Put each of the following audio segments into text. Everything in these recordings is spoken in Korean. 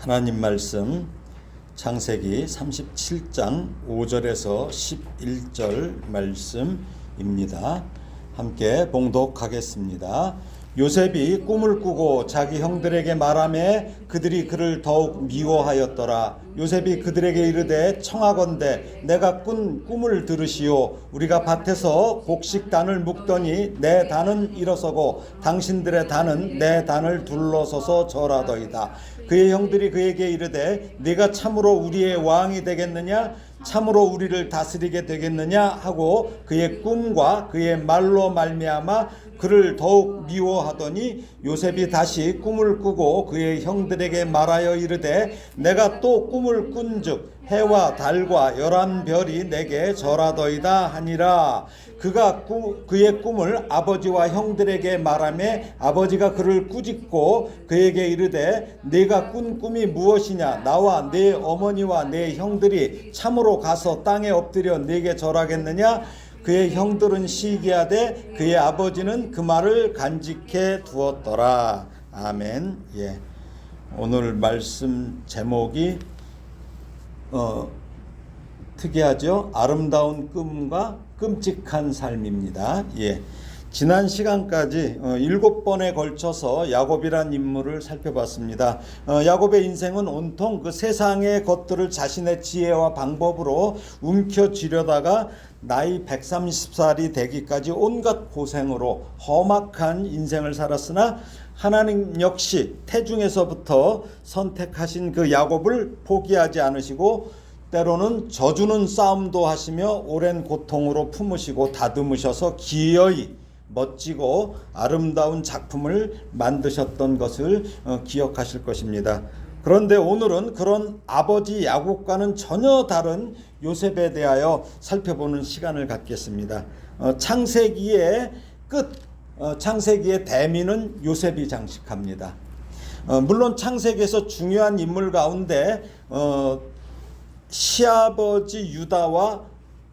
하나님 말씀 창세기 37장 5절에서 11절 말씀입니다. 함께 봉독하겠습니다. 요셉이 꿈을 꾸고 자기 형들에게 말하매 그들이 그를 더욱 미워하였더라. 요셉이 그들에게 이르되 청하건대 내가 꾼 꿈을 들으시오. 우리가 밭에서 곡식단을 묶더니 내 단은 일어서고 당신들의 단은 내 단을 둘러서서 절하더이다. 그의 형들이 그에게 이르되 네가 참으로 우리의 왕이 되겠느냐? 참으로 우리를 다스리게 되겠느냐? 하고 그의 꿈과 그의 말로 말미암아 그를 더욱 미워하더니 요셉이 다시 꿈을 꾸고 그의 형들에게 말하여 이르되 내가 또 꿈을 꾼즉 해와 달과 11별이 내게 절하더이다 하니라. 그가 그의 꿈을 아버지와 형들에게 말하며 아버지가 그를 꾸짖고 그에게 이르되 네가 꾼 꿈이 무엇이냐? 나와 네 어머니와 네 형들이 참으로 가서 땅에 엎드려 네게 절하겠느냐? 그의 형들은 시기하되 그의 아버지는 그 말을 간직해 두었더라. 아멘. 예. 오늘 말씀 제목이 특이하죠. 아름다운 꿈과 끔찍한 삶입니다. 예. 지난 시간까지 7번에 걸쳐서 야곱이란 인물을 살펴봤습니다. 야곱의 인생은 온통 그 세상의 것들을 자신의 지혜와 방법으로 움켜쥐려다가 나이 130살이 되기까지 온갖 고생으로 험악한 인생을 살았으나 하나님 역시 태중에서부터 선택하신 그 야곱을 포기하지 않으시고 때로는 져주는 싸움도 하시며 오랜 고통으로 품으시고 다듬으셔서 기어이 멋지고 아름다운 작품을 만드셨던 것을 기억하실 것입니다. 그런데 오늘은 그런 아버지 야곱과는 전혀 다른 요셉에 대하여 살펴보는 시간을 갖겠습니다. 창세기의 끝, 창세기의 대미는 요셉이 장식합니다. 물론 창세기에서 중요한 인물 가운데 시아버지 유다와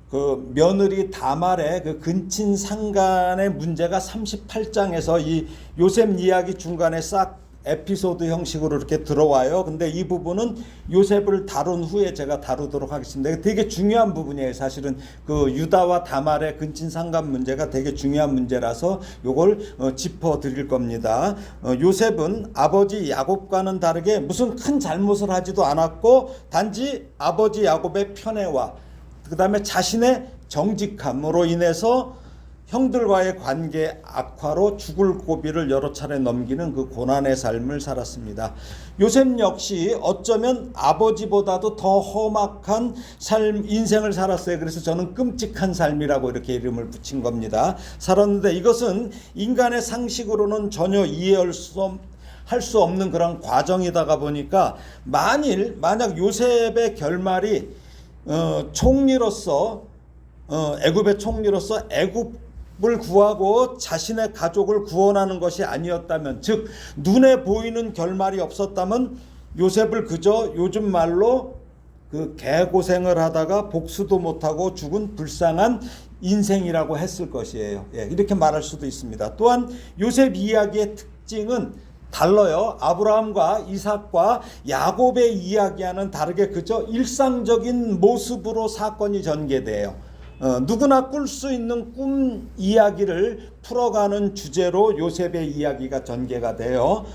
그 며느리 다말의 그 근친 상간의 문제가 38장에서 이 요셉 이야기 중간에 싹 에피소드 형식으로 이렇게 들어와요. 근데 이 부분은 요셉을 다룬 후에 제가 다루도록 하겠습니다. 되게 중요한 부분이에요. 사실은 그 유다와 다말의 근친 상간 문제가 되게 중요한 문제라서 요걸 짚어 드릴 겁니다. 요셉은 아버지 야곱과는 다르게 무슨 큰 잘못을 하지도 않았고 단지 아버지 야곱의 편애와 그 다음에 자신의 정직함으로 인해서 형들과의 관계 악화로 죽을 고비를 여러 차례 넘기는 그 고난의 삶을 살았습니다. 요셉 역시 어쩌면 아버지보다도 더 험악한 인생을 살았어요. 그래서 저는 끔찍한 삶이라고 이렇게 이름을 붙인 겁니다. 살았는데 이것은 인간의 상식으로는 전혀 이해할 수 없는 그런 과정이다가 보니까 만약 요셉의 결말이 총리로서 애굽의 총리로서 애굽을 구하고 자신의 가족을 구원하는 것이 아니었다면, 즉 눈에 보이는 결말이 없었다면 요셉을 그저 요즘 말로 그 개고생을 하다가 복수도 못하고 죽은 불쌍한 인생이라고 했을 것이에요. 예, 이렇게 말할 수도 있습니다. 또한 요셉 이야기의 특징은 달라요. 아브라함과 이삭과 야곱의 이야기와는 다르게 그저 일상적인 모습으로 사건이 전개돼요. 누구나 꿀 수 있는 꿈 이야기를 풀어가는 주제로 요셉의 이야기가 전개가 돼요.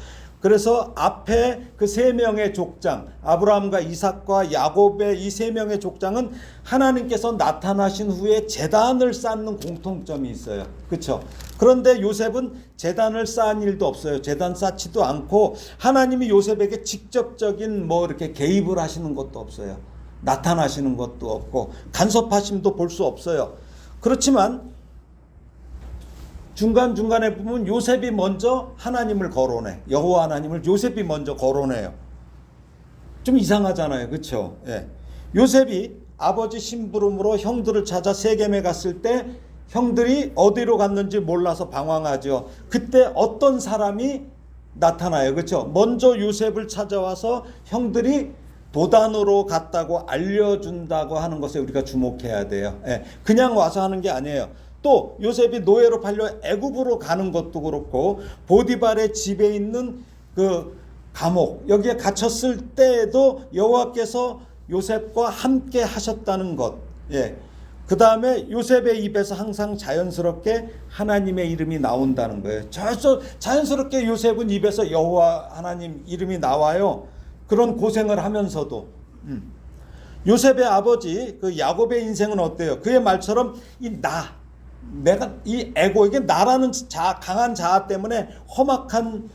그래서 앞에 그 세 명의 족장, 아브라함과 이삭과 야곱의 이 세 명의 족장은 하나님께서 나타나신 후에 제단을 쌓는 공통점이 있어요. 그렇죠? 그런데 요셉은 제단을 쌓은 일도 없어요. 제단 쌓지도 않고 하나님이 요셉에게 직접적인 이렇게 개입을 하시는 것도 없어요. 나타나시는 것도 없고 간섭하심도 볼 수 없어요. 그렇지만 중간중간에 보면 요셉이 먼저 하나님을 거론해. 여호와 하나님을 요셉이 먼저 거론해요. 좀 이상하잖아요. 그렇죠? 예. 요셉이 아버지 심부름으로 형들을 찾아 세겜에 갔을 때 형들이 어디로 갔는지 몰라서 방황하죠. 그때 어떤 사람이 나타나요. 그렇죠? 먼저 요셉을 찾아와서 형들이 도단으로 갔다고 알려준다고 하는 것에 우리가 주목해야 돼요. 예. 그냥 와서 하는 게 아니에요. 또 요셉이 노예로 팔려 애굽으로 가는 것도 그렇고 보디발의 집에 있는 그 감옥 여기에 갇혔을 때에도 여호와께서 요셉과 함께 하셨다는 것. 예. 그 다음에 요셉의 입에서 항상 자연스럽게 하나님의 이름이 나온다는 거예요. 자연스럽게 요셉은 입에서 여호와 하나님 이름이 나와요. 그런 고생을 하면서도. 요셉의 아버지 그 야곱의 인생은 어때요? 그의 말처럼 내가 이 에고, 이게 나라는 강한 자아 때문에 험악한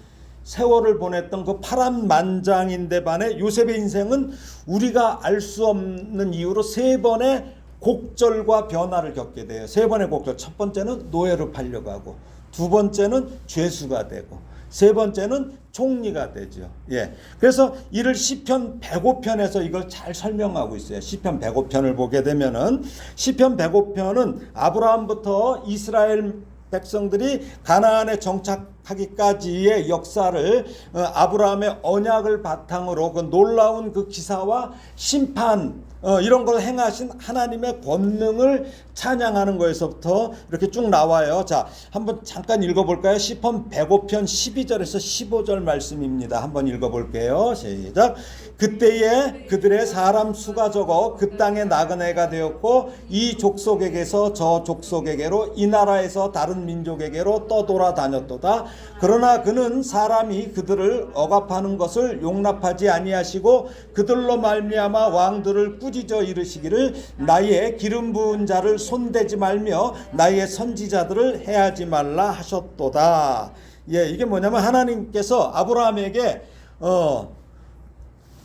세월을 보냈던 그 파란만장인데 반해 요셉의 인생은 우리가 알 수 없는 이유로 세 번의 곡절과 변화를 겪게 돼요. 세 번의 곡절. 첫 번째는 노예로 팔려가고, 두 번째는 죄수가 되고, 세 번째는 총리가 되죠. 예. 그래서 이를 시편 105편에서 이걸 잘 설명하고 있어요. 시편 105편을 보게 되면은 시편 105편은 아브라함부터 이스라엘 백성들이 가나안에 정착하기까지의 역사를 아브라함의 언약을 바탕으로 그 놀라운 그 기사와 심판 이런 걸 행하신 하나님의 권능을 찬양하는 거에서부터 이렇게 쭉 나와요. 자, 한번 잠깐 읽어볼까요? 시편 105편 12절에서 15절 말씀입니다. 한번 읽어볼게요. 시작. 그때에 그들의 사람 수가 적어 그 땅에 나그네가 되었고 이 족속에게서 저 족속에게로 이 나라에서 다른 민족에게로 떠돌아다녔도다. 그러나 그는 사람이 그들을 억압하는 것을 용납하지 아니하시고 그들로 말미암아 왕들을 꾸짖어 이르시기를 나의 기름 부은 자를 손대지 말며 나의 선지자들을 해하지 말라 하셨도다. 예, 이게 뭐냐면 하나님께서 아브라함에게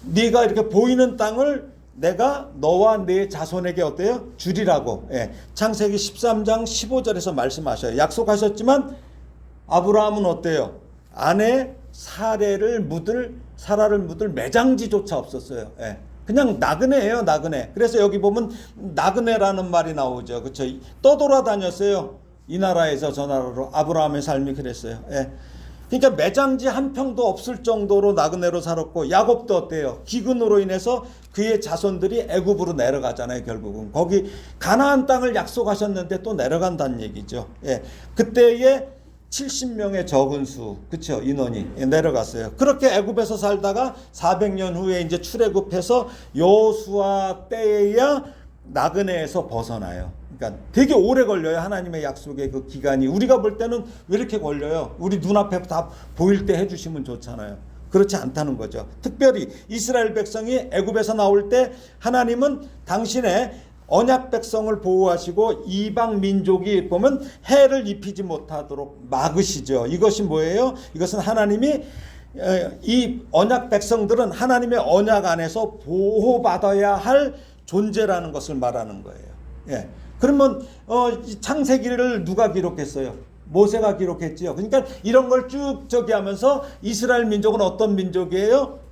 네가 이렇게 보이는 땅을 내가 너와 네 자손에게 어때요? 주리라고. 예, 창세기 13장 15절에서 말씀하셔요. 약속하셨지만 아브라함은 어때요? 아내 사라를 묻을 매장지조차 없었어요. 예. 그냥 나그네예요, 나그네. 그래서 여기 보면 나그네라는 말이 나오죠. 그렇죠? 떠돌아다녔어요. 이 나라에서 저 나라로. 아브라함의 삶이 그랬어요. 예. 그러니까 매장지 한 평도 없을 정도로 나그네로 살았고, 야곱도 어때요? 기근으로 인해서 그의 자손들이 애굽으로 내려가잖아요. 결국은 거기 가나안 땅을 약속하셨는데 또 내려간다는 얘기죠. 예. 그때에 70명의 적은 수, 그쵸, 인원이 내려갔어요. 그렇게 애굽에서 살다가 400년 후에 이제 출애굽해서 여호수아 때에야 나그네에서 벗어나요. 그러니까 되게 오래 걸려요. 하나님의 약속의 그 기간이. 우리가 볼 때는 왜 이렇게 걸려요? 우리 눈앞에 다 보일 때 해주시면 좋잖아요. 그렇지 않다는 거죠. 특별히 이스라엘 백성이 애굽에서 나올 때 하나님은 당신의 언약 백성을 보호하시고 이방 민족이 보면 해를 입히지 못하도록 막으시죠. 이것이 뭐예요? 이것은 하나님이 이 언약 백성들은 하나님의 언약 안에서 보호받아야 할 존재라는 것을 말하는 거예요. 예. 그러면 창세기를 누가 기록했어요? 모세가 기록했지요. 그러니까 이런 걸 쭉 하면서 이스라엘 민족은 어떤 민족이에요?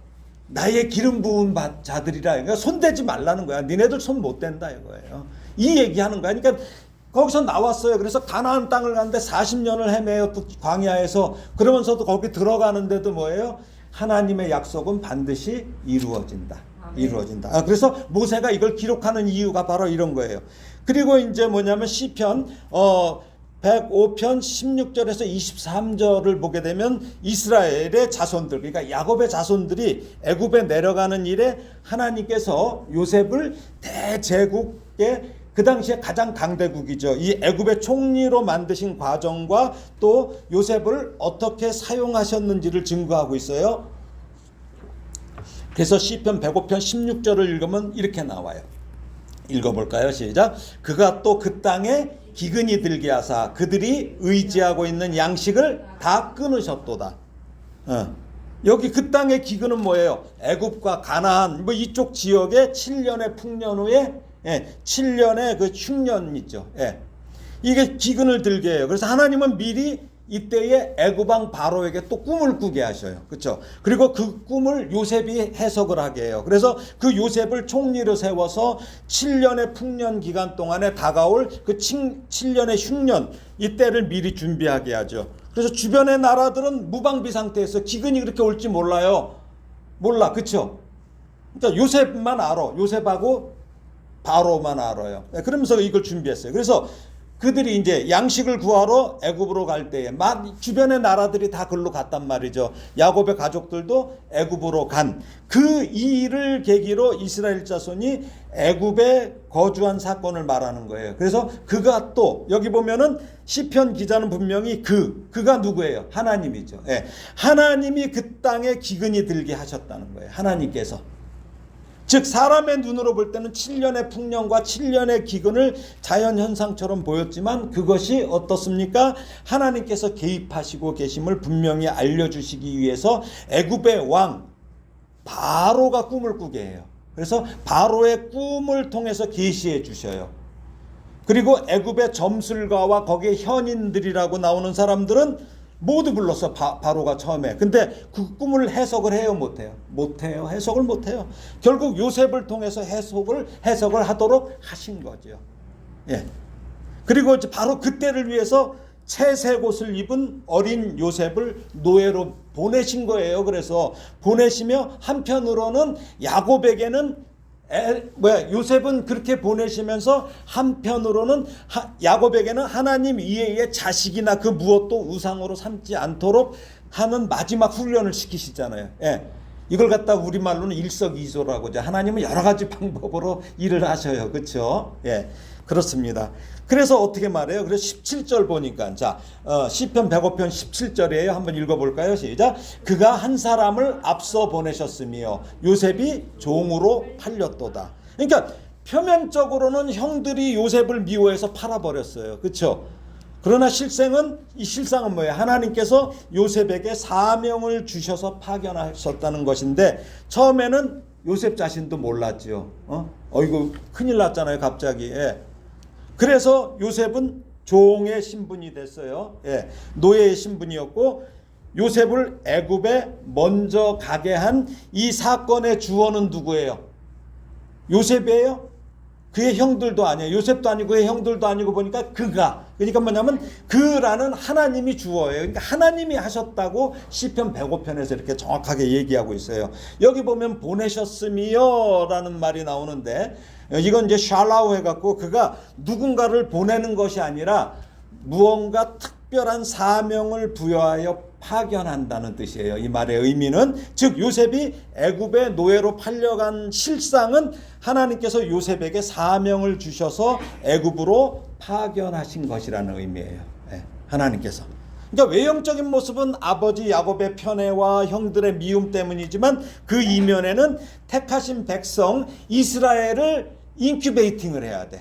나의 기름 부은 자들이라. 그러니까 손대지 말라는 거야. 니네들 손 못 댄다 이거예요. 이 얘기하는 거야. 그러니까 거기서 나왔어요. 그래서 가나안 땅을 가는데 40년을 헤매요. 또 광야에서. 그러면서도 거기 들어가는데도 뭐예요? 하나님의 약속은 반드시 이루어진다. 이루어진다. 그래서 모세가 이걸 기록하는 이유가 바로 이런 거예요. 그리고 이제 뭐냐면 시편 105편 16절에서 23절을 보게 되면 이스라엘의 자손들, 그러니까 야곱의 자손들이 애굽에 내려가는 일에 하나님께서 요셉을 대제국의 그 당시에 가장 강대국이죠. 이 애굽의 총리로 만드신 과정과 또 요셉을 어떻게 사용하셨는지를 증거하고 있어요. 그래서 시편 105편 16절을 읽으면 이렇게 나와요. 읽어볼까요? 시작. 그가 또 그 땅에 기근이 들게 하사 그들이 의지하고 있는 양식을 다 끊으셨도다. 여기 그 땅의 기근은 뭐예요? 애굽과 가나안 뭐 이쪽 지역의 7년의 풍년 후에 7년의 그 흉년 있죠. 이게 기근을 들게 해요. 그래서 하나님은 미리 이때에 애굽왕 바로에게 또 꿈을 꾸게 하셔요. 그렇죠? 그리고 그 꿈을 요셉이 해석을 하게 해요. 그래서 그 요셉을 총리로 세워서 7년의 풍년 기간 동안에 다가올 그 7년의 흉년 이때를 미리 준비하게 하죠. 그래서 주변의 나라들은 무방비 상태에서 기근이 그렇게 올지 몰라요. 몰라. 그렇죠? 그러니까 요셉만 알아. 요셉하고 바로만 알아요. 그러면서 이걸 준비했어요. 그래서 그들이 이제 양식을 구하러 애굽으로 갈 때에 주변의 나라들이 다 글로 갔단 말이죠. 야곱의 가족들도 애굽으로 간 그 일을 계기로 이스라엘 자손이 애굽에 거주한 사건을 말하는 거예요. 그래서 그가 또 여기 보면은 시편 기자는 분명히 그가 누구예요? 하나님이죠. 예. 하나님이 그 땅에 기근이 들게 하셨다는 거예요. 하나님께서. 즉 사람의 눈으로 볼 때는 7년의 풍년과 7년의 기근을 자연현상처럼 보였지만 그것이 어떻습니까? 하나님께서 개입하시고 계심을 분명히 알려주시기 위해서 애굽의 왕 바로가 꿈을 꾸게 해요. 그래서 바로의 꿈을 통해서 계시해 주셔요. 그리고 애굽의 점술가와 거기에 현인들이라고 나오는 사람들은 모두 불렀어. 바로가 처음에. 근데 그 꿈을 해석을 해요, 못해요? 못해요. 해석을 못해요. 결국 요셉을 통해서 해석을 하도록 하신 거죠. 예. 그리고 바로 그때를 위해서 채색 옷을 입은 어린 요셉을 노예로 보내신 거예요. 그래서 보내시며 한편으로는 야곱에게는 요셉은 그렇게 보내시면서 한편으로는 야곱에게는 하나님 이외의 자식이나 그 무엇도 우상으로 삼지 않도록 하는 마지막 훈련을 시키시잖아요. 예. 이걸 갖다 우리말로는 일석이조라고 하죠. 하나님은 여러 가지 방법으로 일을 하셔요. 그렇죠? 예. 그렇습니다. 그래서 어떻게 말해요? 그래서 17절 보니까 시편 105편 17절이에요. 한번 읽어볼까요? 시작. 그가 한 사람을 앞서 보내셨으며 요셉이 종으로 팔렸도다. 그러니까 표면적으로는 형들이 요셉을 미워해서 팔아버렸어요. 그렇죠? 그러나 이 실상은 뭐예요? 하나님께서 요셉에게 사명을 주셔서 파견하셨다는 것인데 처음에는 요셉 자신도 몰랐죠. 이거 큰일 났잖아요, 갑자기. 예. 그래서 요셉은 종의 신분이 됐어요. 예. 노예의 신분이었고 요셉을 애굽에 먼저 가게 한 이 사건의 주어는 누구예요? 요셉이에요? 그의 형들도 아니에요. 요셉도 아니고 그의 형들도 아니고 보니까 그러니까 뭐냐면 그라는 하나님이 주어예요. 그러니까 하나님이 하셨다고 시편 105편에서 이렇게 정확하게 얘기하고 있어요. 여기 보면 보내셨으며 라는 말이 나오는데 이건 이제 샬라우 해갖고 그가 누군가를 보내는 것이 아니라 무언가 특별한 사명을 부여하여 파견한다는 뜻이에요. 이 말의 의미는 즉 요셉이 애굽의 노예로 팔려간 실상은 하나님께서 요셉에게 사명을 주셔서 애굽으로 파견하신 것이라는 의미예요. 네, 하나님께서. 그러니까 외형적인 모습은 아버지 야곱의 편애와 형들의 미움 때문이지만 그 이면에는 택하신 백성 이스라엘을 인큐베이팅을 해야 돼.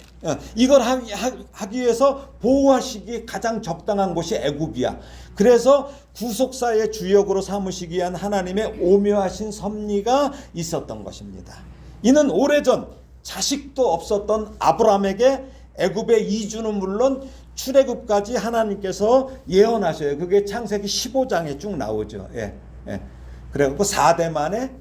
이걸 하기 위해서 보호하시기 가장 적당한 곳이 애굽이야. 그래서 구속사의 주역으로 삼으시기 위한 하나님의 오묘하신 섭리가 있었던 것입니다. 이는 오래전 자식도 없었던 아브라함에게 애굽의 이주는 물론 출애굽까지 하나님께서 예언하셔요. 그게 창세기 15장에 쭉 나오죠. 예. 그래갖고 4대 만에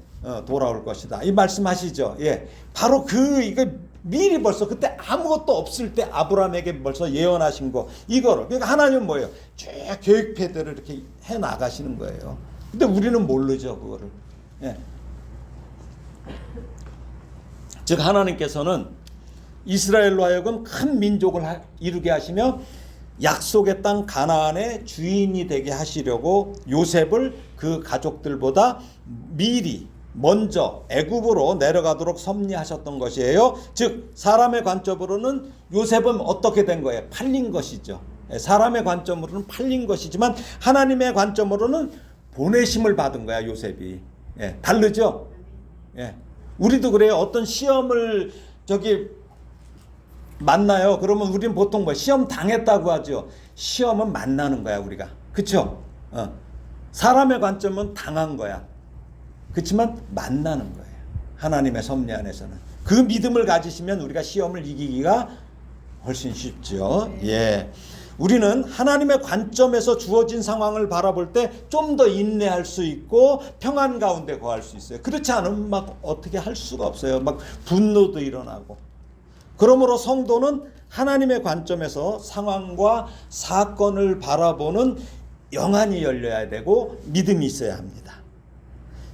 돌아올 것이다. 이 말씀하시죠. 예. 바로 이거 미리 벌써 그때 아무것도 없을 때 아브라함에게 벌써 예언하신 거 이거를. 그러니까 하나님은 뭐예요? 쭉 계획표대로 이렇게 해 나가시는 거예요. 근데 우리는 모르죠, 그거를. 예. 즉 하나님께서는 이스라엘로 하여금 큰 민족을 이루게 하시며 약속의 땅 가나안의 주인이 되게 하시려고 요셉을 그 가족들보다 먼저 애굽으로 내려가도록 섭리하셨던 것이에요. 즉 사람의 관점으로는 요셉은 어떻게 된 거예요? 팔린 것이죠. 사람의 관점으로는 팔린 것이지만 하나님의 관점으로는 보내심을 받은 거야, 요셉이. 예, 다르죠? 예. 우리도 그래요. 어떤 시험을 만나요. 그러면 우리는 보통 시험 당했다고 하죠. 시험은 만나는 거야, 우리가. 그쵸? 사람의 관점은 당한 거야. 그렇지만 만나는 거예요. 하나님의 섭리 안에서는. 그 믿음을 가지시면 우리가 시험을 이기기가 훨씬 쉽죠. 예. 우리는 하나님의 관점에서 주어진 상황을 바라볼 때 좀 더 인내할 수 있고 평안 가운데 거할 수 있어요. 그렇지 않으면 어떻게 할 수가 없어요. 분노도 일어나고. 그러므로 성도는 하나님의 관점에서 상황과 사건을 바라보는 영안이 열려야 되고 믿음이 있어야 합니다.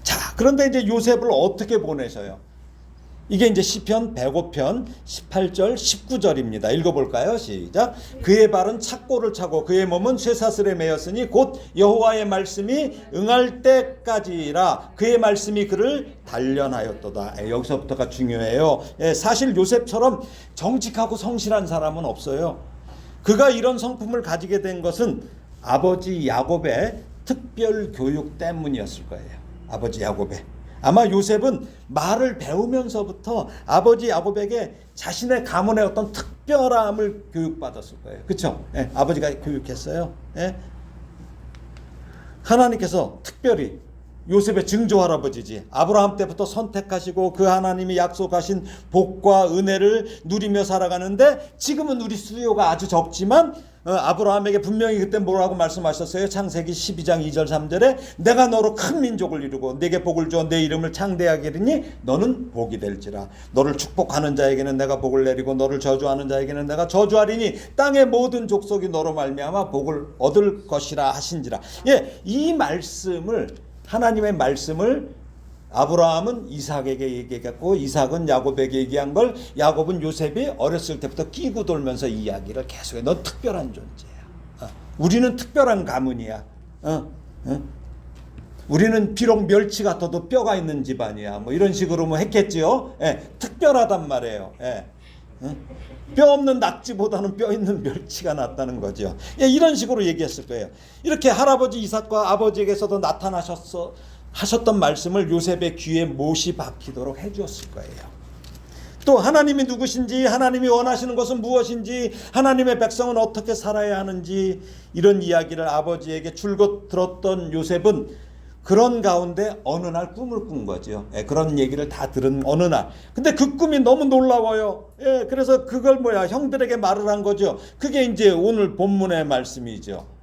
자, 그런데 이제 요셉을 어떻게 보내셔요? 이게 이제 시편 105편 18절 19절입니다. 읽어볼까요? 시작. 그의 발은 착고를 차고 그의 몸은 쇠사슬에 매였으니 곧 여호와의 말씀이 응할 때까지라. 그의 말씀이 그를 단련하였도다. 여기서부터가 중요해요. 사실 요셉처럼 정직하고 성실한 사람은 없어요. 그가 이런 성품을 가지게 된 것은 아버지 야곱의 특별 교육 때문이었을 거예요. 아버지 야곱의. 아마 요셉은 말을 배우면서부터 아버지 야곱에게 자신의 가문의 어떤 특별함을 교육받았을 거예요. 그렇죠? 아버지가 교육했어요. 하나님께서 특별히 요셉의 증조 할아버지지. 아브라함 때부터 선택하시고 그 하나님이 약속하신 복과 은혜를 누리며 살아가는데 지금은 우리 수요가 아주 적지만 아브라함에게 분명히 그때 뭐라고 말씀하셨어요? 창세기 12장 2절 3절에 내가 너로 큰 민족을 이루고 내게 복을 주어 내 이름을 창대하게 하리니 너는 복이 될지라. 너를 축복하는 자에게는 내가 복을 내리고 너를 저주하는 자에게는 내가 저주하리니 땅의 모든 족속이 너로 말미암아 복을 얻을 것이라 하신지라. 이 말씀을, 하나님의 말씀을 아브라함은 이삭에게 얘기했고 이삭은 야곱에게 얘기한 걸 야곱은 요셉이 어렸을 때부터 끼고 돌면서 이야기를 계속해. 넌 특별한 존재야. 우리는 특별한 가문이야. 우리는 비록 멸치 같아도 뼈가 있는 집안이야. 뭐 이런 식으로 뭐 했겠지요. 특별하단 말이에요. 뼈 없는 낙지보다는 뼈 있는 멸치가 낫다는 거죠. 이런 식으로 얘기했을 거예요. 이렇게 할아버지 이삭과 아버지에게서도 하셨던 말씀을 요셉의 귀에 못이 박히도록 해주었을 거예요. 또 하나님이 누구신지, 하나님이 원하시는 것은 무엇인지, 하나님의 백성은 어떻게 살아야 하는지 이런 이야기를 아버지에게 줄곧 들었던 요셉은 그런 가운데 어느 날 꿈을 꾼 거죠. 그런 얘기를 다 들은 어느 날. 근데 그 꿈이 너무 놀라워요. 그래서 그걸 형들에게 말을 한 거죠. 그게 이제 오늘 본문의 말씀이죠.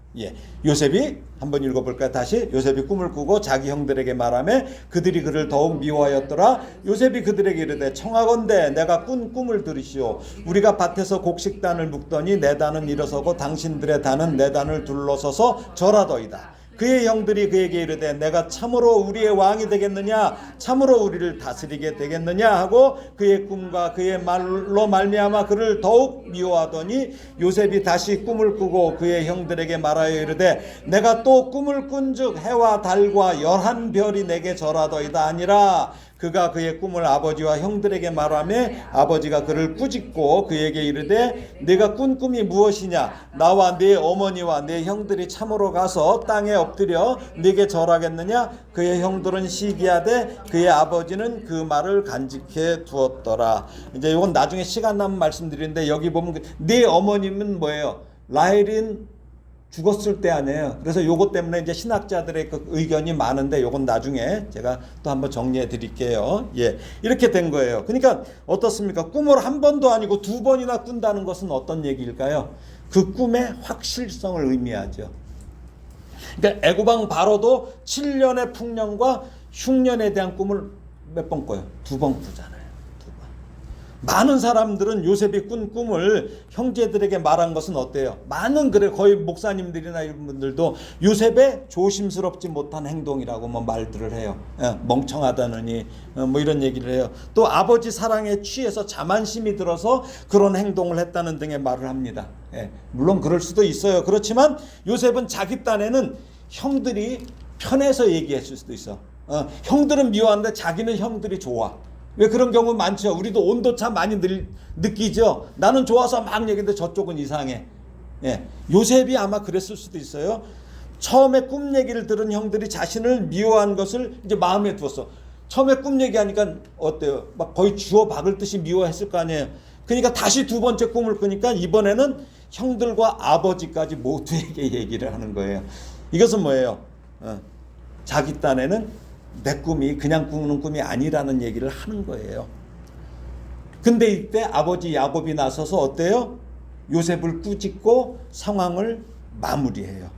요셉이 한번 읽어볼까요? 다시. 요셉이 꿈을 꾸고 자기 형들에게 말하며 그들이 그를 더욱 미워하였더라. 요셉이 그들에게 이르되 청하건대 내가 꾼 꿈을 들으시오. 우리가 밭에서 곡식단을 묶더니 내 단은 일어서고 당신들의 단은 내 단을 둘러서서 절하더이다. 그의 형들이 그에게 이르되 내가 참으로 우리의 왕이 되겠느냐, 참으로 우리를 다스리게 되겠느냐 하고 그의 꿈과 그의 말로 말미암아 그를 더욱 미워하더니 요셉이 다시 꿈을 꾸고 그의 형들에게 말하여 이르되 내가 또 꿈을 꾼즉 해와 달과 11별이 내게 절하더이다 아니라. 그가 그의 꿈을 아버지와 형들에게 말하며 아버지가 그를 꾸짖고 그에게 이르되 네가 꾼 꿈이 무엇이냐. 나와 네 어머니와 네 형들이 참으로 가서 땅에 엎드려 네게 절하겠느냐. 그의 형들은 시기하되 그의 아버지는 그 말을 간직해 두었더라. 이제 이건 나중에 시간 나면 말씀드리는데 여기 보면 네 어머님은 뭐예요? 라헬은 죽었을 때 아니에요. 그래서 요것 때문에 이제 신학자들의 그 의견이 많은데 요건 나중에 제가 또 한번 정리해 드릴게요. 이렇게 된 거예요. 그러니까 어떻습니까? 꿈을 한 번도 아니고 두 번이나 꾼다는 것은 어떤 얘기일까요? 그 꿈의 확실성을 의미하죠. 그러니까 애고방 바로도 7년의 풍년과 흉년에 대한 꿈을 몇 번 꿔요? 2번 꾸잖아요. 많은 사람들은 요셉이 꾼 꿈을 형제들에게 말한 것은 어때요? 많은 거의 목사님들이나 이런 분들도 요셉의 조심스럽지 못한 행동이라고 말들을 해요. 멍청하다느니 뭐 이런 얘기를 해요. 또 아버지 사랑에 취해서 자만심이 들어서 그런 행동을 했다는 등의 말을 합니다. 물론 그럴 수도 있어요. 그렇지만 요셉은 자기 딴에는 형들이 편해서 얘기했을 수도 있어. 형들은 미워하는데 자기는 형들이 좋아. 왜 그런 경우 많죠. 우리도 온도차 많이 느끼죠. 나는 좋아서 막 얘기했는데 저쪽은 이상해. 요셉이 아마 그랬을 수도 있어요. 처음에 꿈 얘기를 들은 형들이 자신을 미워한 것을 이제 마음에 두었어. 처음에 꿈 얘기하니까 어때요? 막 거의 주워 박을 듯이 미워했을 거 아니에요. 그러니까 다시 두 번째 꿈을 꾸니까 이번에는 형들과 아버지까지 모두에게 얘기를 하는 거예요. 이것은 뭐예요? 자기 딴에는 내 꿈이 그냥 꾸는 꿈이 아니라는 얘기를 하는 거예요. 근데 이때 아버지 야곱이 나서서 어때요? 요셉을 꾸짖고 상황을 마무리해요.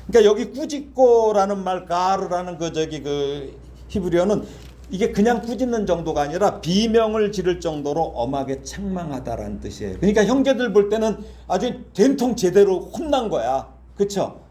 그러니까 여기 꾸짖고라는 말, 가르라는 그 히브리어는 이게 그냥 꾸짖는 정도가 아니라 비명을 지를 정도로 엄하게 책망하다라는 뜻이에요. 그러니까 형제들 볼 때는 아주 된통 제대로 혼난 거야. 그렇죠?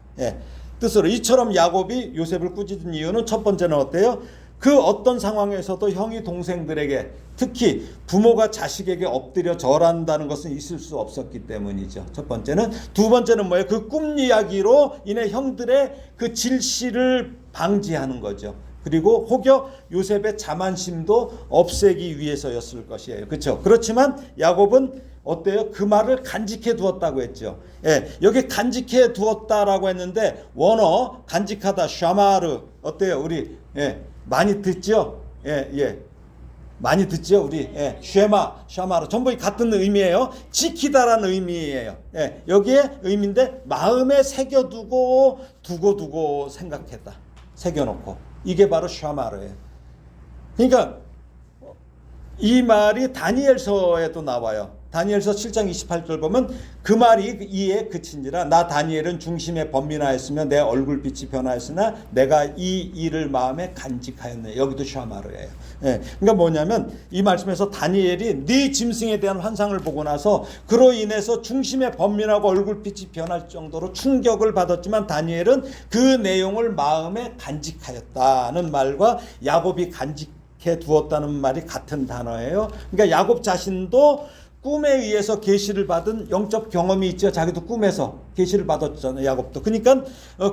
뜻으로 이처럼 야곱이 요셉을 꾸짖은 이유는 첫 번째는 어때요? 그 어떤 상황에서도 형이 동생들에게, 특히 부모가 자식에게 엎드려 절한다는 것은 있을 수 없었기 때문이죠. 첫 번째는. 두 번째는 뭐예요? 그 꿈 이야기로 인해 형들의 그 질시를 방지하는 거죠. 그리고 혹여 요셉의 자만심도 없애기 위해서였을 것이에요. 그렇죠? 그렇지만 야곱은 어때요? 그 말을 간직해 두었다고 했죠. 예, 여기 간직해 두었다라고 했는데 원어 간직하다 샤마르 어때요? 우리 많이 듣죠? 많이 듣죠? 우리 샤마르 전부 같은 의미예요. 지키다라는 의미예요. 여기에 의미인데 마음에 새겨두고 두고 생각했다. 새겨놓고. 이게 바로 샤마르예요. 그러니까 이 말이 다니엘서에도 나와요. 다니엘서 7장 28절 보면 그 말이 이에 그친지라 나 다니엘은 중심에 번민하였으며 내 얼굴빛이 변하였으나 내가 이 일을 마음에 간직하였네. 여기도 샤마르예요. 그러니까 뭐냐면 이 말씀에서 다니엘이 네 짐승에 대한 환상을 보고 나서 그로 인해서 중심에 번민하고 얼굴빛이 변할 정도로 충격을 받았지만 다니엘은 그 내용을 마음에 간직하였다는 말과 야곱이 간직해 두었다는 말이 같은 단어예요. 그러니까 야곱 자신도 꿈에 의해서 계시를 받은 영적 경험이 있죠. 자기도 꿈에서 계시를 받았잖아요. 야곱도. 그러니까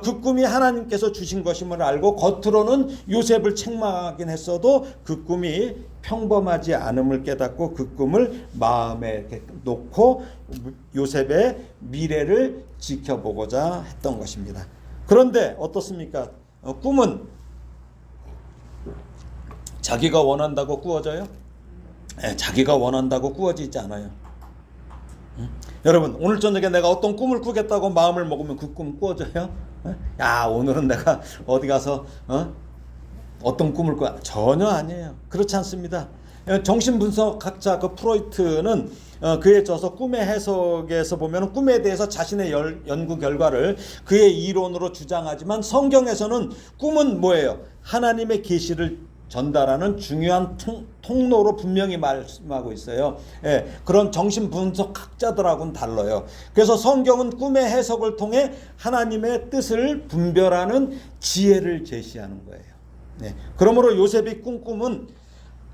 그 꿈이 하나님께서 주신 것임을 알고 겉으로는 요셉을 책망하긴 했어도 그 꿈이 평범하지 않음을 깨닫고 그 꿈을 마음에 이렇게 놓고 요셉의 미래를 지켜보고자 했던 것입니다. 그런데 어떻습니까? 꿈은 자기가 원한다고 꾸어져요? 자기가 원한다고 꾸어지지 않아요. 여러분 오늘 저녁에 내가 어떤 꿈을 꾸겠다고 마음을 먹으면 그 꿈 꾸어져요? 야 오늘은 내가 어디 가서 어떤 꿈을 꿔? 전혀 아니에요. 그렇지 않습니다. 정신분석학자 그 프로이트는 그에 져서 꿈의 해석에서 보면 꿈에 대해서 자신의 연구 결과를 그의 이론으로 주장하지만 성경에서는 꿈은 뭐예요? 하나님의 계시를 전달하는 중요한 통로로 분명히 말씀하고 있어요. 그런 정신분석학자들하고는 달라요. 그래서 성경은 꿈의 해석을 통해 하나님의 뜻을 분별하는 지혜를 제시하는 거예요. 그러므로 요셉이 꾼 꿈은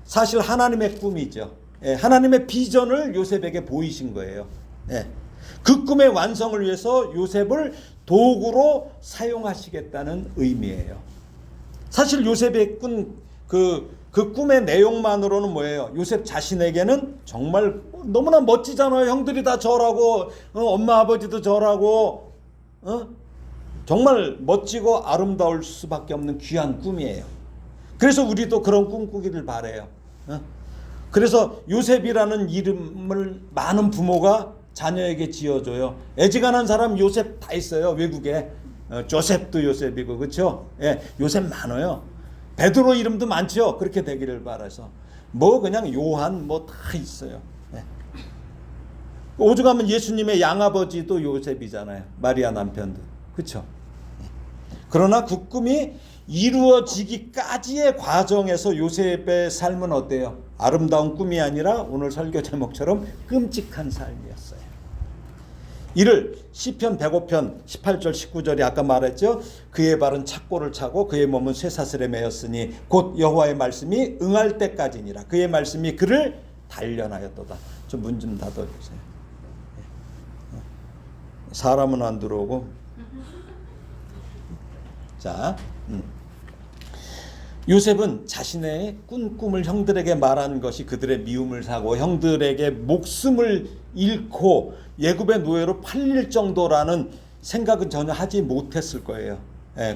사실 하나님의 꿈이죠. 하나님의 비전을 요셉에게 보이신 거예요. 그 꿈의 완성을 위해서 요셉을 도구로 사용하시겠다는 의미예요. 사실 요셉의 그 꿈의 내용만으로는 뭐예요? 요셉 자신에게는 정말 너무나 멋지잖아요. 형들이 다 절하고 엄마 아버지도 절하고 정말 멋지고 아름다울 수밖에 없는 귀한 꿈이에요. 그래서 우리도 그런 꿈 꾸기를 바라요. 그래서 요셉이라는 이름을 많은 부모가 자녀에게 지어줘요. 애지간한 사람 요셉 다 있어요. 외국에 조셉도 요셉이고 그렇죠? 요셉 많아요. 베드로 이름도 많죠. 그렇게 되기를 바라서 뭐 그냥 요한 뭐 다 있어요. 오죽하면 예수님의 양아버지도 요셉이잖아요. 마리아 남편도 그렇죠. 그러나 그 꿈이 이루어지기까지의 과정에서 요셉의 삶은 어때요? 아름다운 꿈이 아니라 오늘 설교 제목처럼 끔찍한 삶이었어요. 이를 시편 105편 18절 19절이 아까 말했죠. 그의 발은 착고를 차고 그의 몸은 쇠사슬에 매였으니 곧 여호와의 말씀이 응할 때까지니라. 그의 말씀이 그를 단련하였도다. 좀 문 좀 닫아주세요. 사람은 안 들어오고. 자, 요셉은 자신의 꾼 꿈을 형들에게 말한 것이 그들의 미움을 사고 형들에게 목숨을 잃고 예굽의 노예로 팔릴 정도라는 생각은 전혀 하지 못했을 거예요.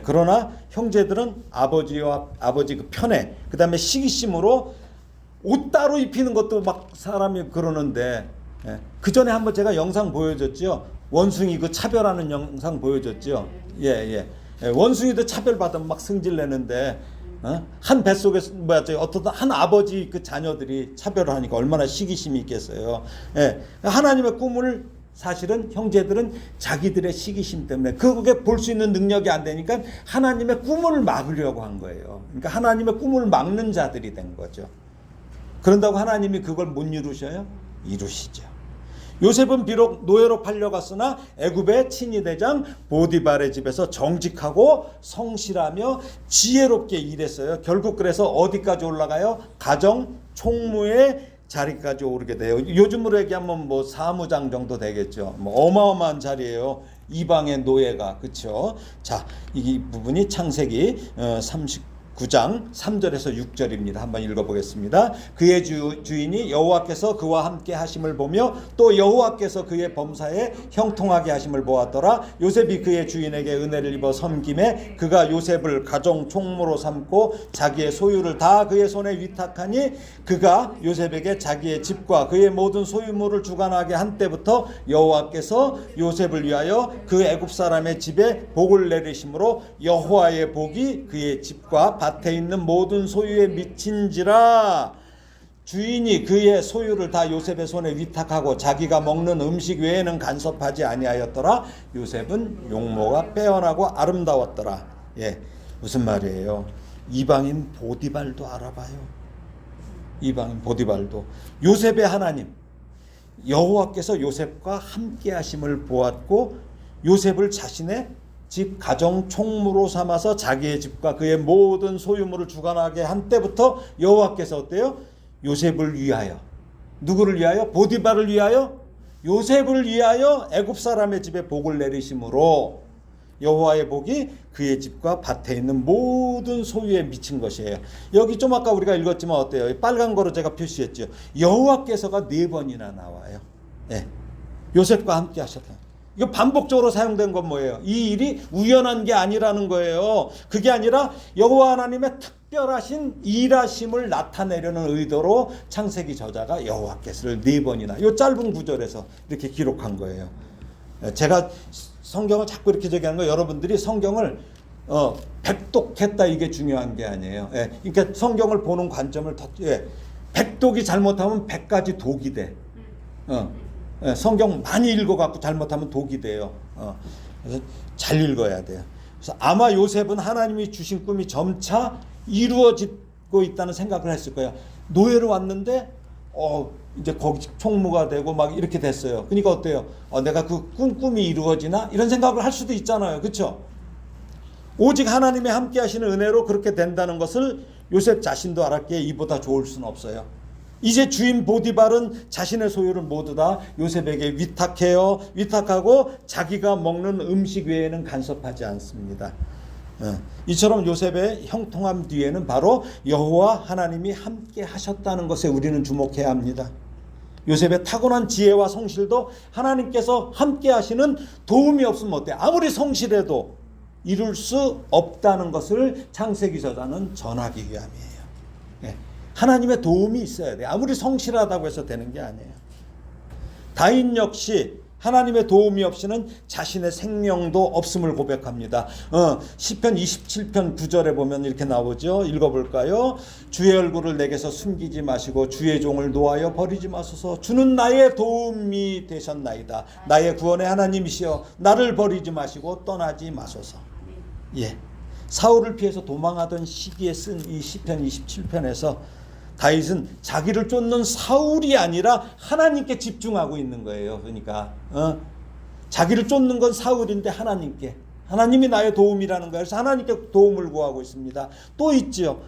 그러나 형제들은 아버지 그 편에 그 다음에 시기심으로 옷 따로 입히는 것도 막 사람이 그러는데 그 전에 한번 제가 영상 보여줬죠. 원숭이 그 차별하는 영상 보여줬죠. 원숭이도 차별받으면 막 승질내는데 한 뱃속에서 어떤 한 아버지 그 자녀들이 차별을 하니까 얼마나 시기심이 있겠어요. 하나님의 꿈을 사실은 형제들은 자기들의 시기심 때문에 그게 볼 수 있는 능력이 안 되니까 하나님의 꿈을 막으려고 한 거예요. 그러니까 하나님의 꿈을 막는 자들이 된 거죠. 그런다고 하나님이 그걸 못 이루셔요? 이루시죠. 요셉은 비록 노예로 팔려갔으나 애굽의 친위대장 보디발의 집에서 정직하고 성실하며 지혜롭게 일했어요. 결국 그래서 어디까지 올라가요? 가정 총무의 자리까지 오르게 돼요. 요즘으로 얘기하면 뭐 사무장 정도 되겠죠. 뭐 어마어마한 자리예요. 이방의 노예가. 그렇죠? 자, 이 부분이 창세기 39장 3절에서 6절입니다. 한번 읽어보겠습니다. 그의 주인이 여호와께서 그와 함께 하심을 보며 또 여호와께서 그의 범사에 형통하게 하심을 보았더라. 요셉이 그의 주인에게 은혜를 입어 섬김에 그가 요셉을 가정 총무로 삼고 자기의 소유를 다 그의 손에 위탁하니 그가 요셉에게 자기의 집과 그의 모든 소유물을 주관하게 한 때부터 여호와께서 요셉을 위하여 그 애굽 사람의 집에 복을 내리심으로 여호와의 복이 그의 집과 밭에 있는 모든 소유에 미친지라. 주인이 그의 소유를 다 요셉의 손에 위탁하고 자기가 먹는 음식 외에는 간섭하지 아니하였더라. 요셉은 용모가 빼어나고 아름다웠더라. 예, 무슨 말이에요? 이방인 보디발도 알아봐요. 이방인 보디발도 요셉의 하나님 여호와께서 요셉과 함께 하심을 보았고 요셉을 자신의 집 가정 총무로 삼아서 자기의 집과 그의 모든 소유물을 주관하게 한 때부터 여호와께서 어때요? 요셉을 위하여, 누구를 위하여? 보디발을 위하여, 요셉을 위하여 애굽 사람의 집에 복을 내리심으로 여호와의 복이 그의 집과 밭에 있는 모든 소유에 미친 것이에요. 여기 좀 아까 우리가 읽었지만 어때요? 빨간 거로 제가 표시했죠. 여호와께서가 4번이나 나와요. 예. 요셉과 함께 하셨다. 이거 반복적으로 사용된 건 뭐예요? 이 일이 우연한 게 아니라는 거예요. 그게 아니라 여호와 하나님의 특별하신 일하심을 나타내려는 의도로 창세기 저자가 여호와께서를 4번이나 이 짧은 구절에서 이렇게 기록한 거예요. 제가 성경을 자꾸 이렇게 얘기하는 거 여러분들이 성경을 백독했다 이게 중요한 게 아니에요. 예, 그러니까 성경을 보는 관점을 더 백독이 잘못하면 100가지 독이 돼. 성경 많이 읽어갖고 잘못하면 독이 돼요. 그래서 잘 읽어야 돼요. 그래서 아마 요셉은 하나님이 주신 꿈이 점차 이루어지고 있다는 생각을 했을 거예요. 노예로 왔는데 이제 거기 총무가 되고 막 이렇게 됐어요. 그러니까 어때요? 내가 그 꿈이 이루어지나? 이런 생각을 할 수도 있잖아요. 그렇죠? 오직 하나님의 함께 하시는 은혜로 그렇게 된다는 것을 요셉 자신도 알았기에 이보다 좋을 수는 없어요. 이제 주인 보디발은 자신의 소유를 모두 다 요셉에게 위탁하고 자기가 먹는 음식 외에는 간섭하지 않습니다. 이처럼 요셉의 형통함 뒤에는 바로 여호와 하나님이 함께 하셨다는 것에 우리는 주목해야 합니다. 요셉의 타고난 지혜와 성실도 하나님께서 함께 하시는 도움이 없으면 어때? 아무리 성실해도 이룰 수 없다는 것을 창세기 저자는 전하기 위함이에요. 하나님의 도움이 있어야 돼. 아무리 성실하다고 해서 되는 게 아니에요. 다윗 역시 하나님의 도움이 없이는 자신의 생명도 없음을 고백합니다. 시편 27편 9절에 보면 이렇게 나오죠. 읽어볼까요? 주의 얼굴을 내게서 숨기지 마시고 주의 종을 노하여 버리지 마소서. 주는 나의 도움이 되셨나이다. 나의 구원의 하나님이시여 나를 버리지 마시고 떠나지 마소서. 예, 사울을 피해서 도망하던 시기에 쓴 이 시편 27편에서 다윗은 자기를 쫓는 사울이 아니라 하나님께 집중하고 있는 거예요. 그러니까 자기를 쫓는 건 사울인데 하나님께, 하나님이 나의 도움이라는 거예요. 그래서 하나님께 도움을 구하고 있습니다. 또 있죠.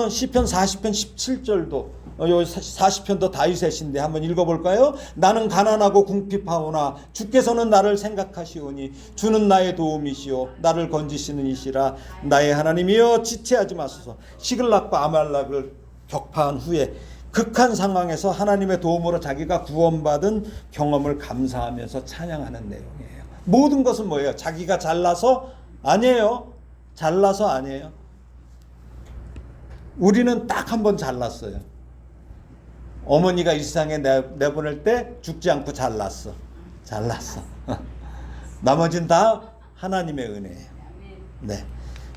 시편 40편 17절도 요 40편도 다윗의 시인데 한번 읽어볼까요? 나는 가난하고 궁핍하오나 주께서는 나를 생각하시오니 주는 나의 도움이시오 나를 건지시는 이시라. 나의 하나님이여 지체하지 마소서. 시글락과 아말락을 격파한 후에 극한 상황에서 하나님의 도움으로 자기가 구원받은 경험을 감사하면서 찬양하는 내용이에요. 모든 것은 뭐예요? 자기가 잘나서 아니에요. 잘나서 아니에요. 우리는 딱 한 번 잘났어요. 어머니가 이 세상에 내보낼 때 죽지 않고 잘났어. 나머지는 다 하나님의 은혜예요. 네.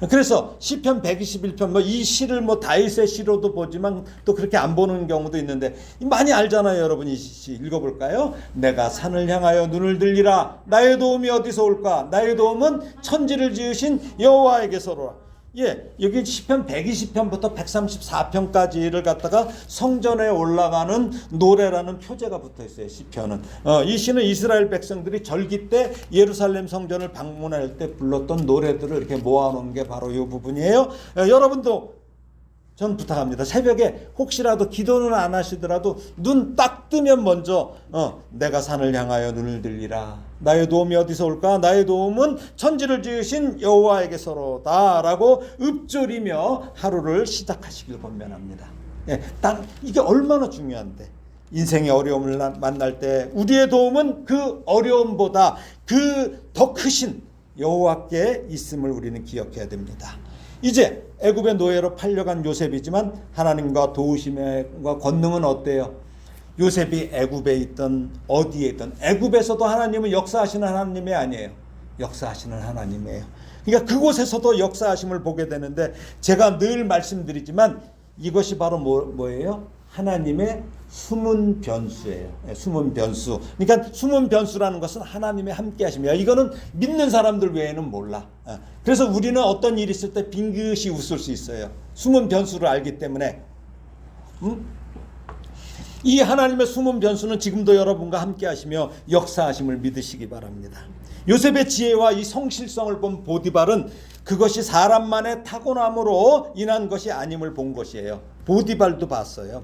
그래서 시편 121편 이 시를 다윗의 시로도 보지만 또 그렇게 안 보는 경우도 있는데 많이 알잖아요. 여러분 이 시 읽어볼까요? 내가 산을 향하여 눈을 들리라. 나의 도움이 어디서 올까? 나의 도움은 천지를 지으신 여호와에게서로라. 여기 시편 120편부터 134편까지를 갖다가 성전에 올라가는 노래라는 표제가 붙어 있어요. 시편은. 이 시는 이스라엘 백성들이 절기 때 예루살렘 성전을 방문할 때 불렀던 노래들을 이렇게 모아놓은 게 바로 이 부분이에요. 여러분도 전 부탁합니다. 새벽에 혹시라도 기도는 안 하시더라도 눈 딱 뜨면 먼저 내가 산을 향하여 눈을 들리라. 나의 도움이 어디서 올까? 나의 도움은 천지를 지으신 여호와에게서로다 라고 읊조리며 하루를 시작하시길 권면합니다. 이게 얼마나 중요한데, 인생의 어려움을 만날 때 우리의 도움은 그 어려움보다 그 더 크신 여호와께 있음을 우리는 기억해야 됩니다. 이제 애굽의 노예로 팔려간 요셉이지만 하나님과 도우심과 권능은 어때요? 요셉이 애굽에 있던 어디에 있던 애굽에서도 하나님은 역사하시는 하나님이 아니에요. 역사하시는 하나님이에요. 그러니까 그곳에서도 역사하심을 보게 되는데, 제가 늘 말씀드리지만 이것이 바로 뭐예요? 하나님의 숨은 변수예요. 숨은 변수. 그러니까 숨은 변수라는 것은 하나님의 함께 하심이에요. 이거는 믿는 사람들 외에는 몰라. 그래서 우리는 어떤 일이 있을 때 빙긋이 웃을 수 있어요. 숨은 변수를 알기 때문에. 이 하나님의 숨은 변수는 지금도 여러분과 함께 하시며 역사하심을 믿으시기 바랍니다. 요셉의 지혜와 이 성실성을 본 보디발은 그것이 사람만의 타고남으로 인한 것이 아님을 본 것이에요. 보디발도 봤어요.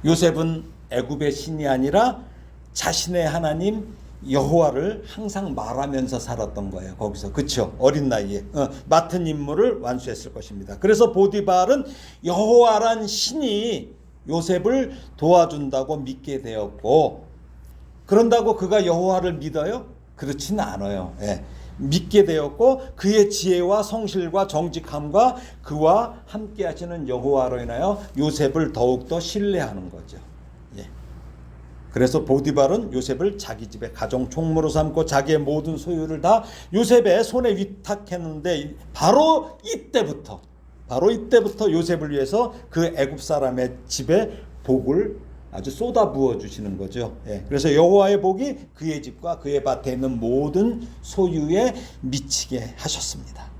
요셉은 애굽의 신이 아니라 자신의 하나님 여호와를 항상 말하면서 살았던 거예요. 거기서. 그렇죠? 어린 나이에 맡은 임무를 완수했을 것입니다. 그래서 보디발은 여호와란 신이 요셉을 도와준다고 믿게 되었고, 그런다고 그가 여호와를 믿어요? 그렇지는 않아요. 믿게 되었고, 그의 지혜와 성실과 정직함과 그와 함께 하시는 여호와로 인하여 요셉을 더욱더 신뢰하는 거죠. 그래서 보디발은 요셉을 자기 집의 가정 총무로 삼고 자기의 모든 소유를 다 요셉의 손에 위탁했는데, 바로 이때부터 요셉을 위해서 그 애굽 사람의 집에 복을 아주 쏟아 부어 주시는 거죠. 그래서 여호와의 복이 그의 집과 그의 밭에 있는 모든 소유에 미치게 하셨습니다.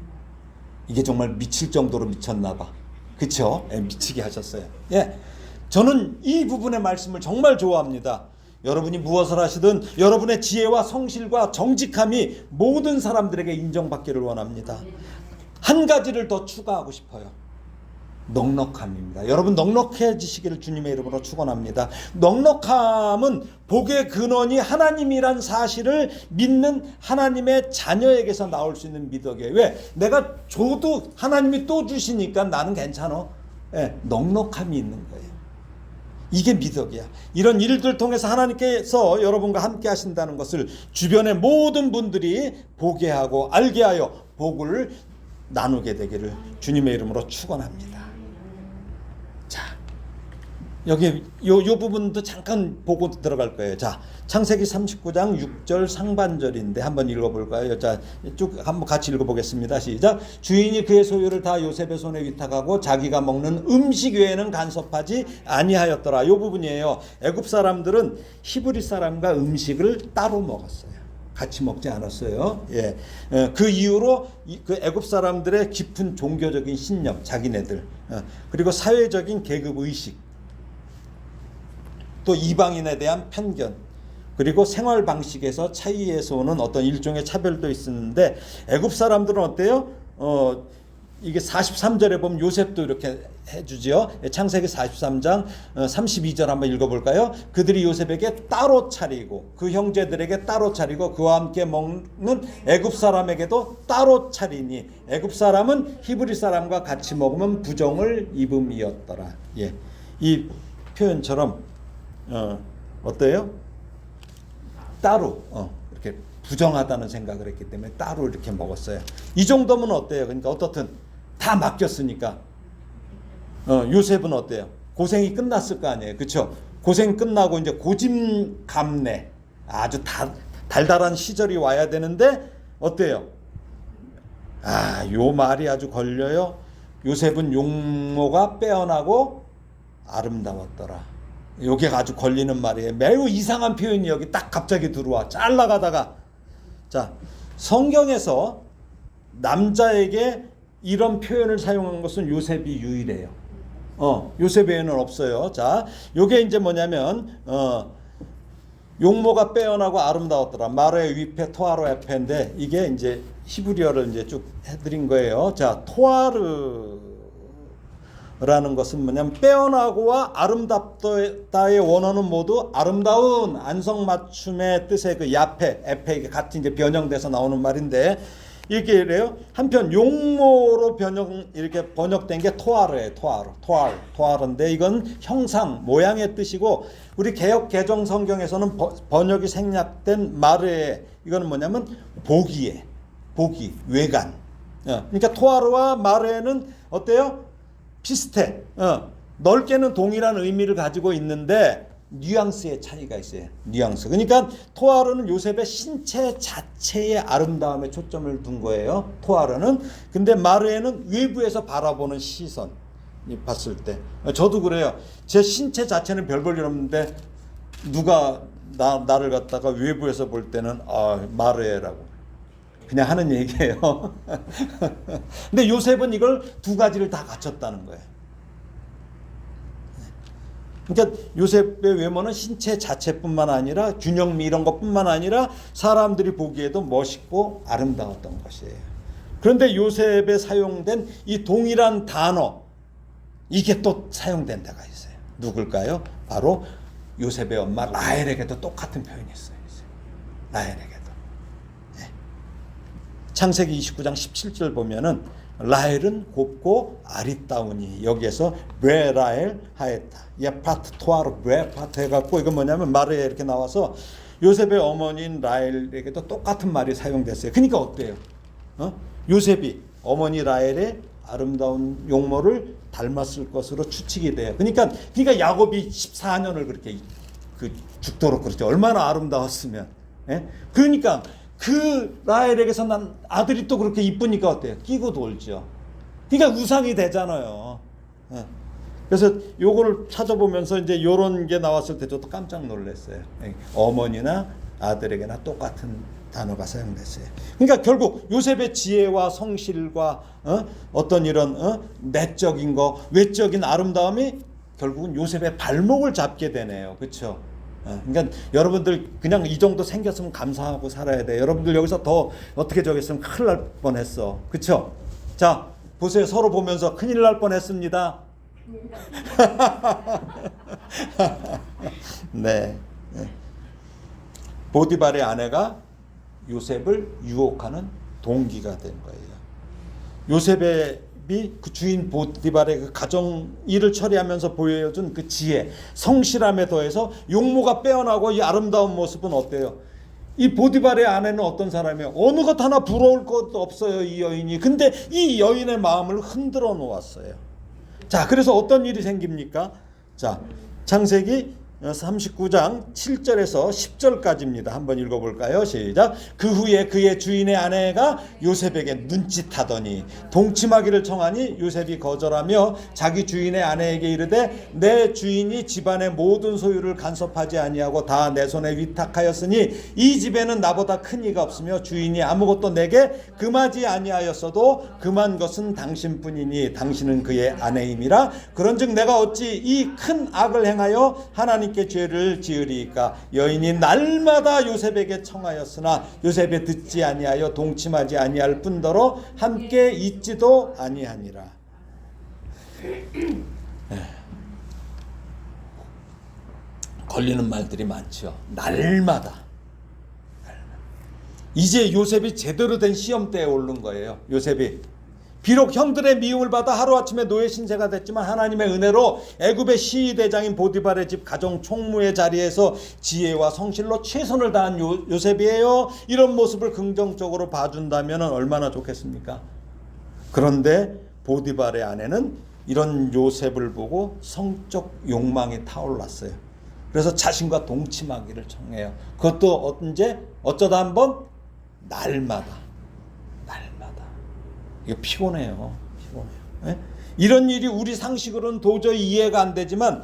이게 정말 미칠 정도로 미쳤나 봐. 그렇죠? 미치게 하셨어요. 저는 이 부분의 말씀을 정말 좋아합니다. 여러분이 무엇을 하시든 여러분의 지혜와 성실과 정직함이 모든 사람들에게 인정받기를 원합니다. 한 가지를 더 추가하고 싶어요. 넉넉함입니다. 여러분 넉넉해지시기를 주님의 이름으로 축원합니다. 넉넉함은 복의 근원이 하나님이란 사실을 믿는 하나님의 자녀에게서 나올 수 있는 미덕이에요. 왜? 내가 줘도 하나님이 또 주시니까 나는 괜찮아. 넉넉함이 있는 거예요. 이게 미덕이야. 이런 일들 통해서 하나님께서 여러분과 함께 하신다는 것을 주변의 모든 분들이 보게 하고 알게 하여 복을 나누게 되기를 주님의 이름으로 축원합니다. 자, 여기 요 부분도 잠깐 보고 들어갈 거예요. 자, 창세기 39장 6절 상반절인데 한번 읽어볼까요? 자, 쭉 한번 같이 읽어보겠습니다. 시작. 주인이 그의 소유를 다 요셉의 손에 위탁하고 자기가 먹는 음식 외에는 간섭하지 아니하였더라. 요 부분이에요. 애굽 사람들은 히브리 사람과 음식을 따로 먹었어요. 같이 먹지 않았어요. 그 이후로 그 애굽 사람들의 깊은 종교적인 신념, 자기네들, 그리고 사회적인 계급 의식, 또 이방인에 대한 편견, 그리고 생활 방식에서 차이에서 오는 어떤 일종의 차별도 있었는데, 애굽 사람들은 어때요? 이게 43절에 보면 요셉도 이렇게 해주죠. 창세기 43장 32절 한번 읽어볼까요? 그들이 요셉에게 따로 차리고 그 형제들에게 따로 차리고 그와 함께 먹는 애굽 사람에게도 따로 차리니 애굽 사람은 히브리 사람과 같이 먹으면 부정을 입음이었더라. 이 표현처럼 어때요? 따로 이렇게 부정하다는 생각을 했기 때문에 따로 이렇게 먹었어요. 이 정도면 어때요? 그러니까 어떻든 다 맡겼으니까 요셉은 어때요? 고생이 끝났을 거 아니에요. 그렇죠? 고생 끝나고 이제 고짐감래, 아주 달달한 시절이 와야 되는데 어때요? 요 말이 아주 걸려요. 요셉은 용모가 빼어나고 아름다웠더라. 요게 아주 걸리는 말이에요. 매우 이상한 표현이 여기 딱 갑자기 들어와. 잘나가다가. 자, 성경에서 남자에게 이런 표현을 사용한 것은 요셉이 유일해요. 요셉 외에는 없어요. 자, 요게 이제 뭐냐면 용모가 빼어나고 아름다웠더라. 마르의 위페 토아르 에페인데 이게 이제 히브리어를 이제 쭉 해드린 거예요. 자, 토아르라는 것은 뭐냐면 빼어나고와 아름답다의 원어는 모두 아름다운 안성맞춤의 뜻의 그 야페, 에페 같이 이제 변형돼서 나오는 말인데 이게 이래요. 한편 용모로 이렇게 번역된 게 토아르예요. 토아르인데 이건 형상, 모양의 뜻이고 우리 개역 개정 성경에서는 번역이 생략된 마르에 이거는 뭐냐면 보기, 외관. 그러니까 토아르와 마르에는 어때요? 비슷해. 넓게는 동일한 의미를 가지고 있는데 뉘앙스의 차이가 있어요. 뉘앙스. 그러니까 토아르는 요셉의 신체 자체의 아름다움에 초점을 둔 거예요. 토아르는. 근데 마르에는 외부에서 바라보는 시선. 봤을 때. 저도 그래요. 제 신체 자체는 별 볼 일 없는데 누가 나를 갖다가 외부에서 볼 때는 마르에라고 그냥 하는 얘기예요. 근데 요셉은 이걸 두 가지를 다 갖췄다는 거예요. 그러니까 요셉의 외모는 신체 자체뿐만 아니라 균형미 이런 것뿐만 아니라 사람들이 보기에도 멋있고 아름다웠던 것이에요. 그런데 요셉에 사용된 이 동일한 단어 이게 또 사용된 데가 있어요. 누굴까요? 바로 요셉의 엄마 라헬에게도 똑같은 표현이 있어요. 라헬에게도. 네. 창세기 29장 17절 보면은 라헬은 곱고 아리따우니 여기에서 브레라헬 하였다. 예파트 토아르 브레파트 해갖고 이건 뭐냐면 마르에 이렇게 나와서 요셉의 어머니인 라헬에게도 똑같은 말이 사용됐어요. 그러니까 어때요? 요셉이 어머니 라헬의 아름다운 용모를 닮았을 것으로 추측이 돼요. 그러니까 야곱이 14년을 그렇게 죽도록 그렇죠. 얼마나 아름다웠으면. 예? 그러니까 그 라헬에게서 난 아들이 또 그렇게 이쁘니까 어때요? 끼고 돌죠. 그러니까 우상이 되잖아요. 예. 그래서 요거를 찾아보면서 이제 요런 게 나왔을 때 저도 깜짝 놀랐어요. 예. 어머니나 아들에게나 똑같은 단어가 사용됐어요. 그러니까 결국 요셉의 지혜와 성실과 어떤 이런 내적인 거, 외적인 아름다움이 결국은 요셉의 발목을 잡게 되네요. 그렇죠? 그러니까 여러분들 그냥 이 정도 생겼으면 감사하고 살아야 돼. 여러분들 여기서 더 어떻게 저겠으면 큰일 날 뻔했어. 그렇죠? 자, 보세요. 서로 보면서 큰일 날 뻔했습니다. 네. 보디발의 아내가 요셉을 유혹하는 동기가 된 거예요. 요셉이 그 주인 보디발의 그 가정 일을 처리하면서 보여준 그 지혜, 성실함에 더해서 용모가 빼어나고 이 아름다운 모습은 어때요? 이 보디발의 아내는 어떤 사람이에요? 어느 것 하나 부러울 것도 없어요, 이 여인이. 근데 이 여인의 마음을 흔들어 놓았어요. 자, 그래서 어떤 일이 생깁니까? 자, 창세기 39장 7절에서 10절까지입니다. 한번 읽어볼까요? 시작. 그 후에 그의 주인의 아내가 요셉에게 눈짓하더니 동침하기를 청하니 요셉이 거절하며 자기 주인의 아내에게 이르되 내 주인이 집안의 모든 소유를 간섭하지 아니하고 다 내 손에 위탁하였으니 이 집에는 나보다 큰 이가 없으며 주인이 아무것도 내게 금하지 아니하였어도 금한 것은 당신뿐이니 당신은 그의 아내임이라. 그런즉 내가 어찌 이 큰 악을 행하여 하나님께 죄를 지으리이까. 여인이 날마다 요셉에게 청하였으나 요셉이 듣지 아니하여 동침하지 아니할 뿐더러 함께 있지도 아니하니라. 걸리는 말들이 많죠. 날마다. 이제 요셉이 제대로 된 시험대에 오른 거예요. 요셉이 비록 형들의 미움을 받아 하루아침에 노예 신세가 됐지만 하나님의 은혜로 애굽의 시위대장인 보디발의 집 가정 총무의 자리에서 지혜와 성실로 최선을 다한 요셉이에요. 이런 모습을 긍정적으로 봐준다면 얼마나 좋겠습니까? 그런데 보디발의 아내는 이런 요셉을 보고 성적 욕망이 타올랐어요. 그래서 자신과 동침하기를 청해요. 그것도 언제? 어쩌다 한번? 날마다. 이거 피곤해요. 예? 이런 일이 우리 상식으로는 도저히 이해가 안 되지만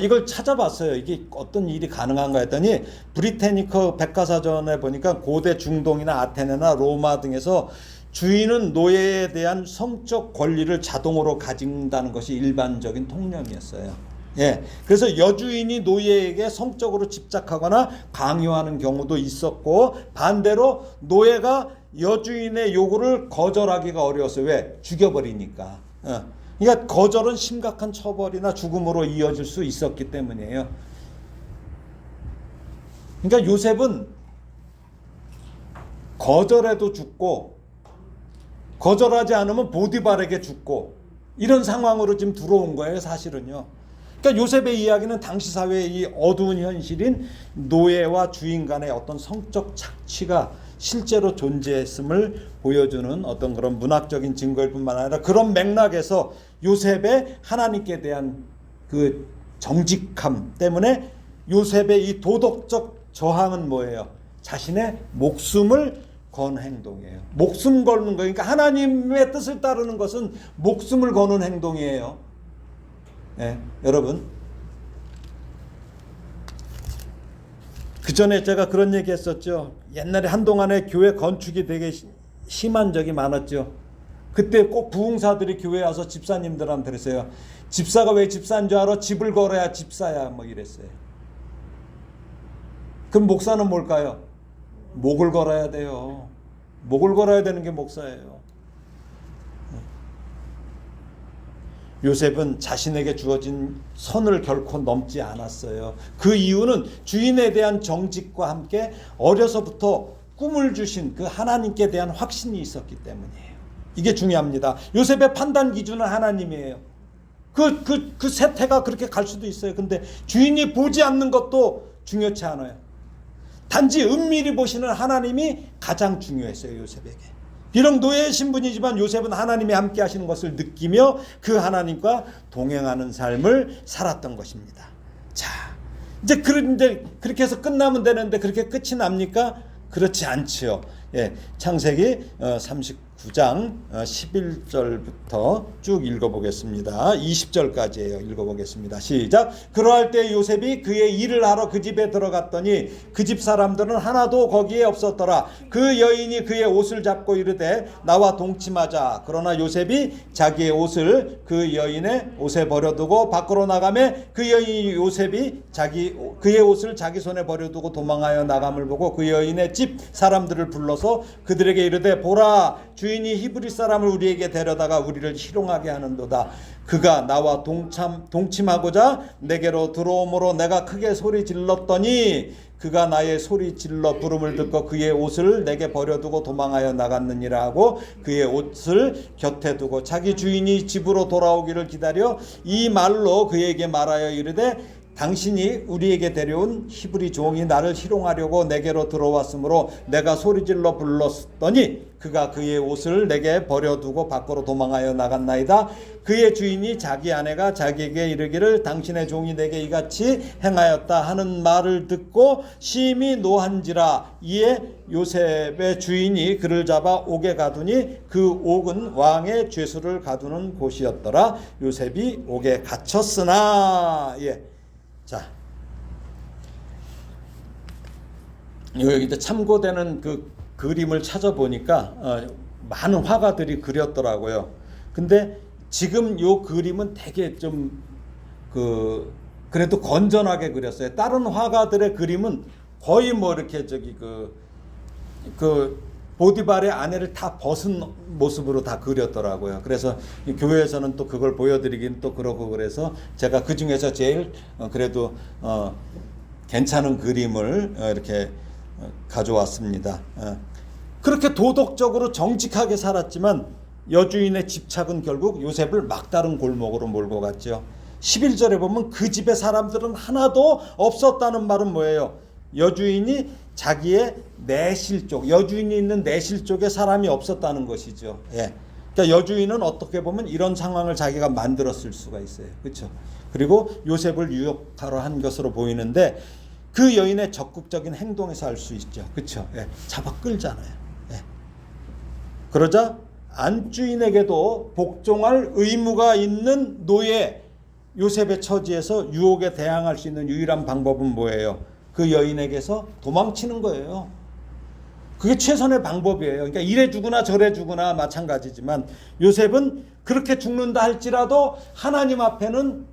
이걸 찾아봤어요. 이게 어떤 일이 가능한가 했더니 브리테니커 백과사전에 보니까 고대 중동이나 아테네나 로마 등에서 주인은 노예에 대한 성적 권리를 자동으로 가진다는 것이 일반적인 통념이었어요. 예, 그래서 여주인이 노예에게 성적으로 집착하거나 강요하는 경우도 있었고, 반대로 노예가 여주인의 요구를 거절하기가 어려웠어요. 왜? 죽여버리니까. 그러니까 거절은 심각한 처벌이나 죽음으로 이어질 수 있었기 때문이에요. 그러니까 요셉은 거절해도 죽고, 거절하지 않으면 보디발에게 죽고, 이런 상황으로 지금 들어온 거예요, 사실은요. 그러니까 요셉의 이야기는 당시 사회의 이 어두운 현실인 노예와 주인 간의 어떤 성적 착취가 실제로 존재했음을 보여주는 어떤 그런 문학적인 증거일 뿐만 아니라, 그런 맥락에서 요셉의 하나님께 대한 그 정직함 때문에 요셉의 이 도덕적 저항은 뭐예요? 자신의 목숨을 건 행동이에요. 목숨 거는 거예요. 그러니까 하나님의 뜻을 따르는 것은 목숨을 거는 행동이에요. 예, 여러분, 그 전에 제가 그런 얘기 했었죠. 옛날에 한동안에 교회 건축이 되게 심한 적이 많았죠. 그때 꼭 부흥사들이 교회에 와서 집사님들한테 그랬어요. 집사가 왜 집사인 줄 알아? 집을 걸어야 집사야, 뭐 이랬어요. 그럼 목사는 뭘까요? 목을 걸어야 돼요. 목을 걸어야 되는 게 목사예요. 요셉은 자신에게 주어진 선을 결코 넘지 않았어요. 그 이유는 주인에 대한 정직과 함께 어려서부터 꿈을 주신 그 하나님께 대한 확신이 있었기 때문이에요. 이게 중요합니다. 요셉의 판단 기준은 하나님이에요. 그 세태가 그렇게 갈 수도 있어요. 근데 주인이 보지 않는 것도 중요치 않아요. 단지 은밀히 보시는 하나님이 가장 중요했어요, 요셉에게. 비록 노예의 신분이지만 요셉은 하나님이 함께 하시는 것을 느끼며 그 하나님과 동행하는 삶을 살았던 것입니다. 자, 이제 그렇게 해서 끝나면 되는데 그렇게 끝이 납니까? 그렇지 않지요. 예, 창세기 39장 11절부터 쭉 읽어보겠습니다. 20절까지예요. 읽어보겠습니다. 시작. 그러할 때 요셉이 그의 일을 하러 그 집에 들어갔더니 그 집 사람들은 하나도 거기에 없었더라. 그 여인이 그의 옷을 잡고 이르되 나와 동침하자. 그러나 요셉이 자기의 옷을 그 여인의 옷에 버려두고 밖으로 나가매 그 여인이 요셉이 그의 옷을 자기 손에 버려두고 도망하여 나감을 보고 그 여인의 집 사람들을 불러서 그들에게 이르되 보라, 주인이 히브리 사람을 우리에게 데려다가 우리를 희롱하게 하는도다. 그가 나와 동침하고자 내게로 들어오므로 내가 크게 소리 질렀더니 그가 나의 소리 질러 부름을 듣고 그의 옷을 내게 버려두고 도망하여 나갔느니라 하고 그의 옷을 곁에 두고 자기 주인이 집으로 돌아오기를 기다려 이 말로 그에게 말하여 이르되 당신이 우리에게 데려온 히브리 종이 나를 희롱하려고 내게로 들어왔으므로 내가 소리질러 불렀더니 그가 그의 옷을 내게 버려두고 밖으로 도망하여 나갔나이다. 그의 주인이 자기 아내가 자기에게 이르기를 당신의 종이 내게 이같이 행하였다 하는 말을 듣고 심히 노한지라. 이에 요셉의 주인이 그를 잡아 옥에 가두니 그 옥은 왕의 죄수를 가두는 곳이었더라. 요셉이 옥에 갇혔으나. 자, 여기 참고되는 그 그림을 찾아보니까 많은 화가들이 그렸더라고요. 근데 지금 요 그림은 되게 좀 그래도 건전하게 그렸어요. 다른 화가들의 그림은 거의 뭐 이렇게 보디발의 아내를 다 벗은 모습으로 다 그렸더라고요. 그래서 교회에서는 또 그걸 보여드리긴 또 그러고 그래서 제가 그 중에서 제일 그래도 괜찮은 그림을 이렇게 가져왔습니다. 그렇게 도덕적으로 정직하게 살았지만 여주인의 집착은 결국 요셉을 막다른 골목으로 몰고 갔죠. 11절에 보면 그 집의 사람들은 하나도 없었다는 말은 뭐예요? 여주인이 자기의 내실 쪽, 여주인이 있는 내실 쪽에 사람이 없었다는 것이죠. 예. 그러니까 여주인은 어떻게 보면 이런 상황을 자기가 만들었을 수가 있어요. 그렇죠? 그리고 요셉을 유혹하러 한 것으로 보이는데 그 여인의 적극적인 행동에서 알 수 있죠. 그렇죠? 예. 잡아 끌잖아요. 예. 그러자 안주인에게도 복종할 의무가 있는 노예 요셉의 처지에서 유혹에 대항할 수 있는 유일한 방법은 뭐예요? 그 여인에게서 도망치는 거예요. 그게 최선의 방법이에요. 그러니까 이래 주거나 저래 주거나 마찬가지지만 요셉은 그렇게 죽는다 할지라도 하나님 앞에는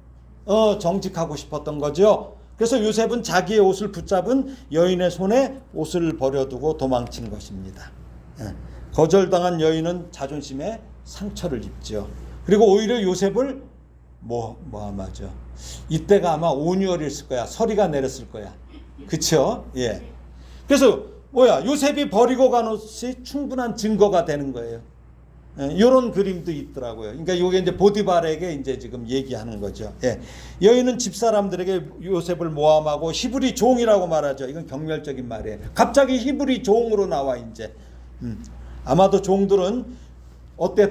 정직하고 싶었던 거죠. 그래서 요셉은 자기의 옷을 붙잡은 여인의 손에 옷을 버려두고 도망친 것입니다. 거절당한 여인은 자존심에 상처를 입죠. 그리고 오히려 요셉을 모함하죠. 이때가 아마 온유월이었을 거야. 서리가 내렸을 거야. 그쵸? 예. 그래서 요셉이 버리고 간 옷이 충분한 증거가 되는 거예요. 이런 그림도 있더라고요. 그러니까 이게 이제 보디발에게 이제 지금 얘기하는 거죠. 예. 여인은 집사람들에게 요셉을 모함하고 히브리 종이라고 말하죠. 이건 경멸적인 말이에요. 갑자기 히브리 종으로 나와 이제. 아마도 종들은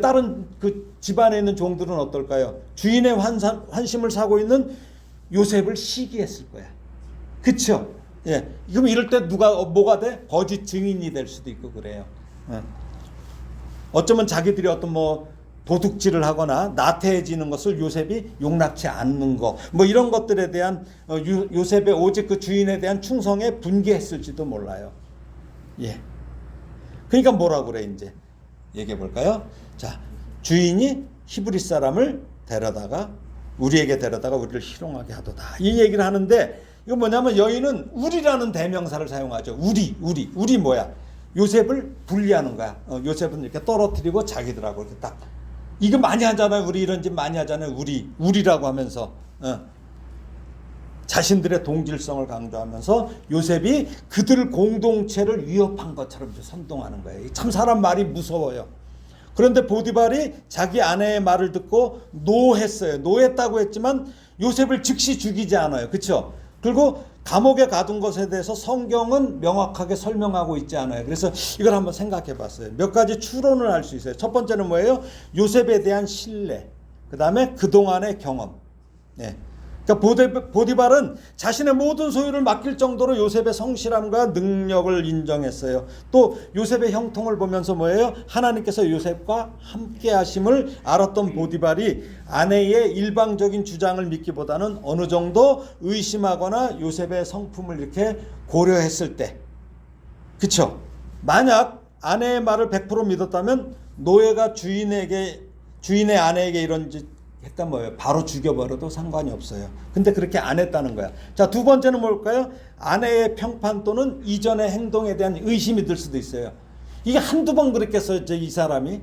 다른 그 집안에 있는 종들은 어떨까요? 주인의 환심을 사고 있는 요셉을 시기했을 거야. 그쵸? 예. 그럼 이럴 때 뭐가 돼? 거짓 증인이 될 수도 있고 그래요. 어쩌면 자기들이 어떤 도둑질을 하거나 나태해지는 것을 요셉이 용납치 않는 거, 이런 것들에 대한 요셉의 오직 그 주인에 대한 충성에 분개했을지도 몰라요. 예. 그러니까 뭐라고 그래 이제 얘기해 볼까요? 자, 주인이 히브리 사람을 우리에게 데려다가 우리를 희롱하게 하도다. 이 얘기를 하는데 이거 뭐냐면 여인은 우리라는 대명사를 사용하죠. 우리 뭐야? 요셉을 분리하는 거야. 요셉은 이렇게 떨어뜨리고 자기들하고 이렇게 딱. 이거 많이 하잖아요. 우리 이런 짓 많이 하잖아요. 우리라고 하면서 자신들의 동질성을 강조하면서 요셉이 그들 공동체를 위협한 것처럼 선동하는 거예요. 참 사람 말이 무서워요. 그런데 보디발이 자기 아내의 말을 듣고 노했어요. 노했다고 했지만 요셉을 즉시 죽이지 않아요. 그렇죠? 그리고 감옥에 가둔 것에 대해서 성경은 명확하게 설명하고 있지 않아요. 그래서 이걸 한번 생각해 봤어요. 몇 가지 추론을 할 수 있어요. 첫 번째는 뭐예요? 요셉에 대한 신뢰. 그 다음에 그동안의 경험. 네. 그러니까 보디발은 자신의 모든 소유를 맡길 정도로 요셉의 성실함과 능력을 인정했어요. 또 요셉의 형통을 보면서 뭐예요? 하나님께서 요셉과 함께 하심을 알았던 보디발이 아내의 일방적인 주장을 믿기보다는 어느 정도 의심하거나 요셉의 성품을 이렇게 고려했을 때, 그쵸? 만약 아내의 말을 100% 믿었다면 노예가 주인의 아내에게 이런 짓 했단 뭐예요? 바로 죽여버려도 상관이 없어요. 근데 그렇게 안 했다는 거야. 자, 두 번째는 뭘까요? 아내의 평판 또는 이전의 행동에 대한 의심이 들 수도 있어요. 이게 한두 번 그랬겠어요, 이 사람이?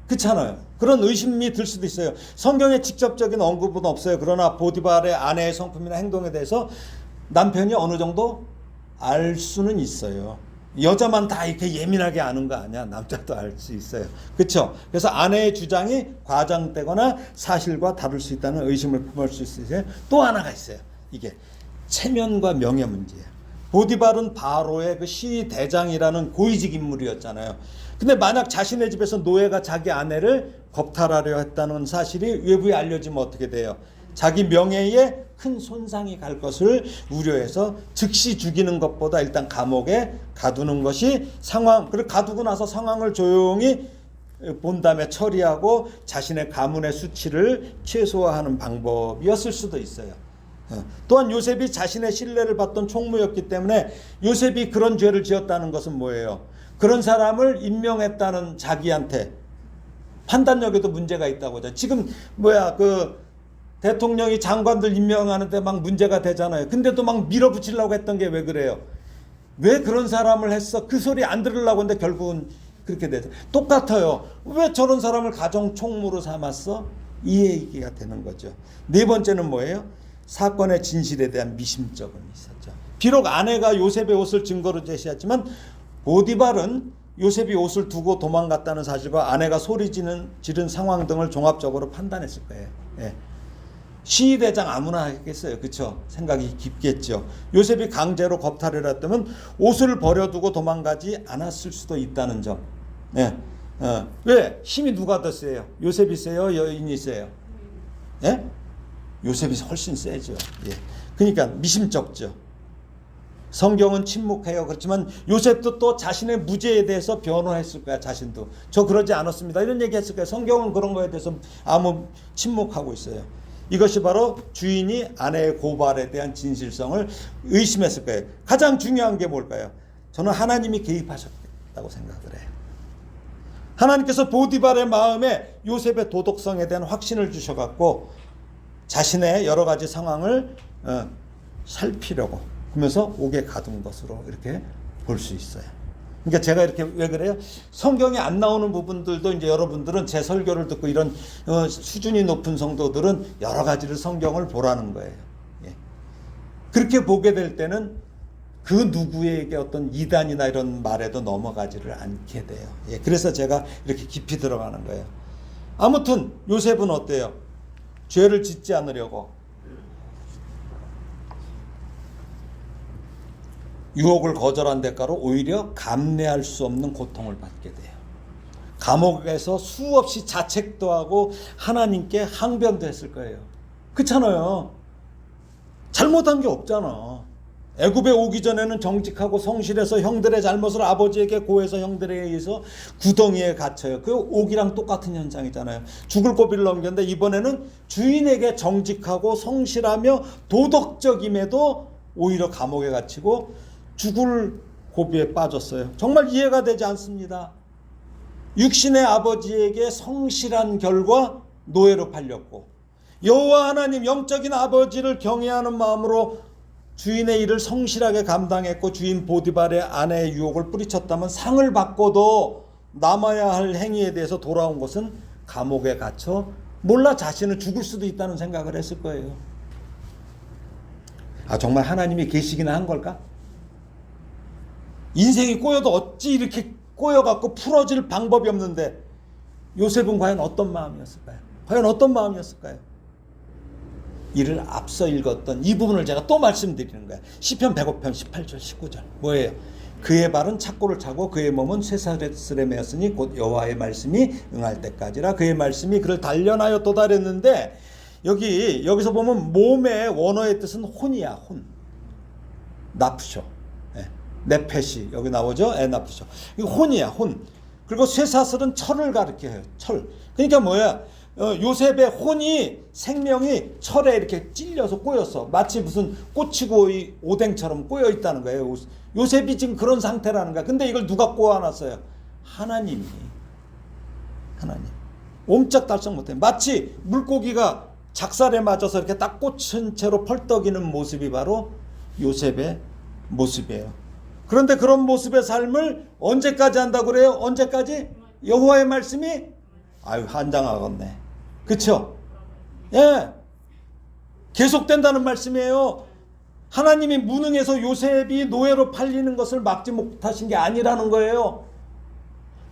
그렇잖아요. 그런 의심이 들 수도 있어요. 성경에 직접적인 언급은 없어요. 그러나 보디발의 아내의 성품이나 행동에 대해서 남편이 어느 정도 알 수는 있어요. 여자만 다 이렇게 예민하게 아는 거 아니야. 남자도 알 수 있어요. 그렇죠? 그래서 아내의 주장이 과장되거나 사실과 다를 수 있다는 의심을 품을 수 있어요. 또 하나가 있어요. 이게 체면과 명예 문제예요. 보디발은 바로의 그 시대장이라는 고위직 인물이었잖아요. 근데 만약 자신의 집에서 노예가 자기 아내를 겁탈하려 했다는 사실이 외부에 알려지면 어떻게 돼요? 자기 명예에 큰 손상이 갈 것을 우려해서 즉시 죽이는 것보다 일단 감옥에 가두는 것이 그리고 가두고 나서 상황을 조용히 본 다음에 처리하고 자신의 가문의 수치를 최소화하는 방법이었을 수도 있어요. 또한 요셉이 자신의 신뢰를 받던 총무였기 때문에 요셉이 그런 죄를 지었다는 것은 뭐예요? 그런 사람을 임명했다는 자기한테 판단력에도 문제가 있다고 하죠. 지금 대통령이 장관들 임명하는데 막 문제가 되잖아요. 근데도 막 밀어붙이려고 했던 게 왜 그래요? 왜 그런 사람을 했어? 그 소리 안 들으려고 했는데 결국은 그렇게 되죠. 똑같아요. 왜 저런 사람을 가정총무로 삼았어? 이 얘기가 되는 거죠. 네 번째는 뭐예요? 사건의 진실에 대한 미심쩍음이 있었죠. 비록 아내가 요셉의 옷을 증거로 제시했지만 보디발은 요셉이 옷을 두고 도망갔다는 사실과 아내가 소리 지른 상황 등을 종합적으로 판단했을 거예요. 예. 시위대장 아무나 하겠어요. 그렇죠? 생각이 깊겠죠. 요셉이 강제로 겁탈을 했다면 옷을 버려두고 도망가지 않았을 수도 있다는 점. 예. 왜? 힘이 누가 더 세요? 요셉이 세요? 여인이 세요? 예? 요셉이 훨씬 세죠. 예. 그러니까 미심쩍죠. 성경은 침묵해요. 그렇지만 요셉도 또 자신의 무죄에 대해서 변호했을 거야. 자신도. 저 그러지 않았습니다. 이런 얘기 했을 거야. 성경은 그런 거에 대해서 아무 침묵하고 있어요. 이것이 바로 주인이 아내의 고발에 대한 진실성을 의심했을 거예요. 가장 중요한 게 뭘까요? 저는 하나님이 개입하셨대. 있다고 생각을 해요. 하나님께서 보디발의 마음에 요셉의 도덕성에 대한 확신을 주셔갖고 자신의 여러 가지 상황을 살피려고 그러면서 옥에 가둔 것으로 이렇게 볼 수 있어요. 그러니까 제가 이렇게 왜 그래요? 성경에 안 나오는 부분들도 이제 여러분들은 제 설교를 듣고 이런 수준이 높은 성도들은 여러 가지를 성경을 보라는 거예요. 예. 그렇게 보게 될 때는 그 누구에게 어떤 이단이나 이런 말에도 넘어가지를 않게 돼요. 예. 그래서 제가 이렇게 깊이 들어가는 거예요. 아무튼 요셉은 어때요? 죄를 짓지 않으려고 유혹을 거절한 대가로 오히려 감내할 수 없는 고통을 받게 돼요. 감옥에서 수없이 자책도 하고 하나님께 항변도 했을 거예요. 그렇잖아요. 잘못한 게 없잖아. 애굽에 오기 전에는 정직하고 성실해서 형들의 잘못을 아버지에게 고해서 형들에 의해서 구덩이에 갇혀요. 그 옥이랑 똑같은 현상이잖아요. 죽을 고비를 넘겼는데 이번에는 주인에게 정직하고 성실하며 도덕적임에도 오히려 감옥에 갇히고 죽을 고비에 빠졌어요. 정말 이해가 되지 않습니다. 육신의 아버지에게 성실한 결과 노예로 팔렸고 여호와 하나님 영적인 아버지를 경외하는 마음으로 주인의 일을 성실하게 감당했고 주인 보디발의 아내의 유혹을 뿌리쳤다면 상을 받고도 남아야 할 행위에 대해서 돌아온 것은 감옥에 갇혀 몰라 자신은 죽을 수도 있다는 생각을 했을 거예요. 아, 정말 하나님이 계시기는 한 걸까? 인생이 꼬여도 어찌 이렇게 꼬여갖고 풀어질 방법이 없는데 요셉은 과연 어떤 마음이었을까요? 과연 어떤 마음이었을까요? 이를 앞서 읽었던 이 부분을 제가 또 말씀드리는 거예요. 시편 105편 18절 19절 뭐예요? 그의 발은 착고를 차고 그의 몸은 쇠사슬에 매었으니 곧 여호와의 말씀이 응할 때까지라. 그의 말씀이 그를 단련하여 도달했는데 여기서 보면 몸의 원어의 뜻은 혼이야. 혼. 나프쇼. 네페시 여기 나오죠? 나프쇼. 이거 혼이야. 혼. 그리고 쇠사슬은 철을 가리켜요. 철. 그러니까 뭐야? 요셉의 혼이 생명이 철에 이렇게 찔려서 꼬였어. 마치 무슨 꽂히고 오뎅처럼 꼬여 있다는 거예요. 요셉이 지금 그런 상태라는 거야. 근데 이걸 누가 꼬아놨어요? 하나님이. 하나님. 옴짝달싹 못해. 마치 물고기가 작살에 맞아서 이렇게 딱 꽂힌 채로 펄떡이는 모습이 바로 요셉의 모습이에요. 그런데 그런 모습의 삶을 언제까지 한다고 그래요? 언제까지? 여호와의 말씀이 아유 한장하겠네. 그쵸? 예. 계속된다는 말씀이에요. 하나님이 무능해서 요셉이 노예로 팔리는 것을 막지 못하신 게 아니라는 거예요.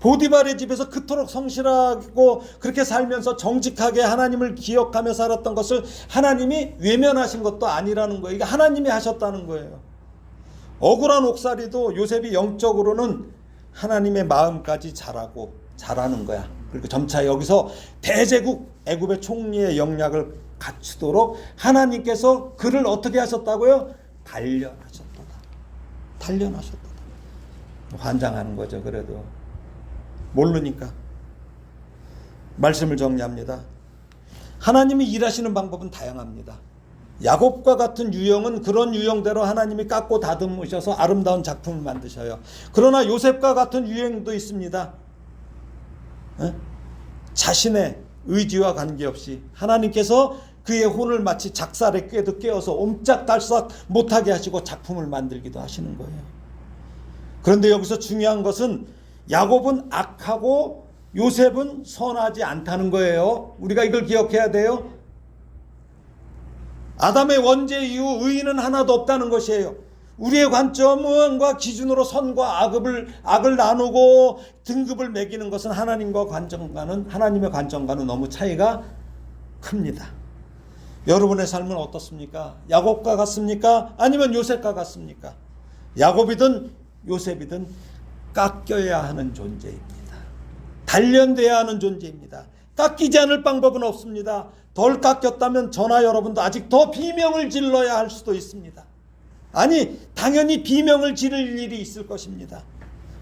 보디발의 집에서 그토록 성실하고 그렇게 살면서 정직하게 하나님을 기억하며 살았던 것을 하나님이 외면하신 것도 아니라는 거예요. 이게 하나님이 하셨다는 거예요. 억울한 옥살이도 요셉이 영적으로는 하나님의 마음까지 잘하는 거야. 그리고 점차 여기서 대제국 애굽의 총리의 영역을 갖추도록 하나님께서 그를 어떻게 하셨다고요? 단련하셨도다. 환장하는 거죠. 그래도 모르니까. 말씀을 정리합니다. 하나님이 일하시는 방법은 다양합니다. 야곱과 같은 유형은 그런 유형대로 하나님이 깎고 다듬으셔서 아름다운 작품을 만드셔요. 그러나 요셉과 같은 유형도 있습니다. 자신의 의지와 관계없이 하나님께서 그의 혼을 마치 작살에 깨어서 옴짝달싹 못하게 하시고 작품을 만들기도 하시는 거예요. 그런데 여기서 중요한 것은 야곱은 악하고 요셉은 선하지 않다는 거예요. 우리가 이걸 기억해야 돼요. 아담의 원죄 이후 의인은 하나도 없다는 것이에요. 우리의 관점과 기준으로 선과 악을 나누고 등급을 매기는 것은 하나님의 관점과는 너무 차이가 큽니다. 여러분의 삶은 어떻습니까? 야곱과 같습니까? 아니면 요셉과 같습니까? 야곱이든 요셉이든 깎여야 하는 존재입니다. 단련돼야 하는 존재입니다. 깎이지 않을 방법은 없습니다. 덜 깎였다면 저나 여러분도 아직 더 비명을 질러야 할 수도 있습니다. 아니, 당연히 비명을 지를 일이 있을 것입니다.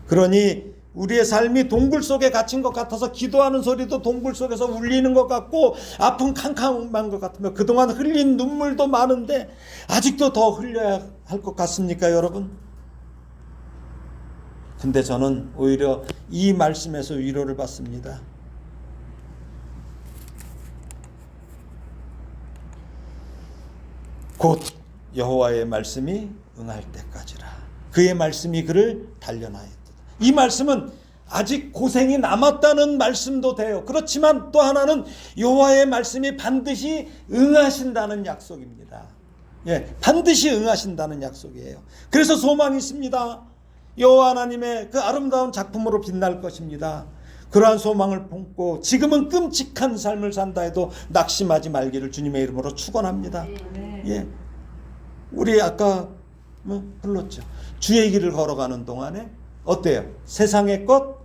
그러니 우리의 삶이 동굴 속에 갇힌 것 같아서 기도하는 소리도 동굴 속에서 울리는 것 같고 아픈 캄캄한 것 같으며 그동안 흘린 눈물도 많은데 아직도 더 흘려야 할 것 같습니까, 여러분? 근데 저는 오히려 이 말씀에서 위로를 받습니다. 곧 여호와의 말씀이 응할 때까지라. 그의 말씀이 그를 단련하였다. 이 말씀은 아직 고생이 남았다는 말씀도 돼요. 그렇지만 또 하나는 여호와의 말씀이 반드시 응하신다는 약속입니다. 예, 반드시 응하신다는 약속이에요. 그래서 소망이 있습니다. 여호와 하나님의 그 아름다운 작품으로 빛날 것입니다. 그러한 소망을 품고 지금은 끔찍한 삶을 산다 해도 낙심하지 말기를 주님의 이름으로 축원합니다. 예, 우리 아까 불렀죠. 주의 길을 걸어가는 동안에 어때요? 세상의 것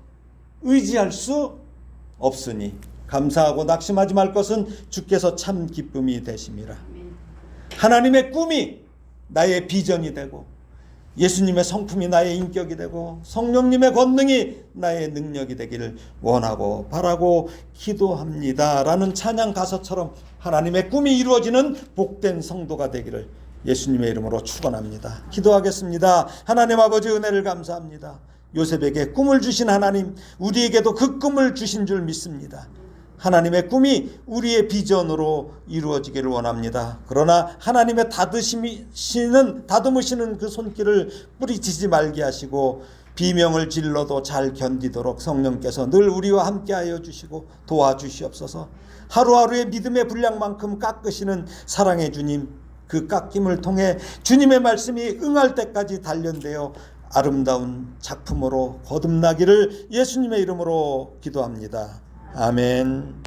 의지할 수 없으니 감사하고 낙심하지 말 것은 주께서 참 기쁨이 되심이라. 하나님의 꿈이 나의 비전이 되고 예수님의 성품이 나의 인격이 되고 성령님의 권능이 나의 능력이 되기를 원하고 바라고 기도합니다 라는 찬양 가사처럼 하나님의 꿈이 이루어지는 복된 성도가 되기를 예수님의 이름으로 축원합니다. 기도하겠습니다. 하나님 아버지, 은혜를 감사합니다. 요셉에게 꿈을 주신 하나님, 우리에게도 그 꿈을 주신 줄 믿습니다. 하나님의 꿈이 우리의 비전으로 이루어지기를 원합니다. 그러나 하나님의 다듬으시는 그 손길을 뿌리치지 말게 하시고 비명을 질러도 잘 견디도록 성령께서 늘 우리와 함께하여 주시고 도와주시옵소서. 하루하루의 믿음의 분량만큼 깎으시는 사랑의 주님, 그 깎임을 통해 주님의 말씀이 응할 때까지 단련되어 아름다운 작품으로 거듭나기를 예수님의 이름으로 기도합니다. 아멘.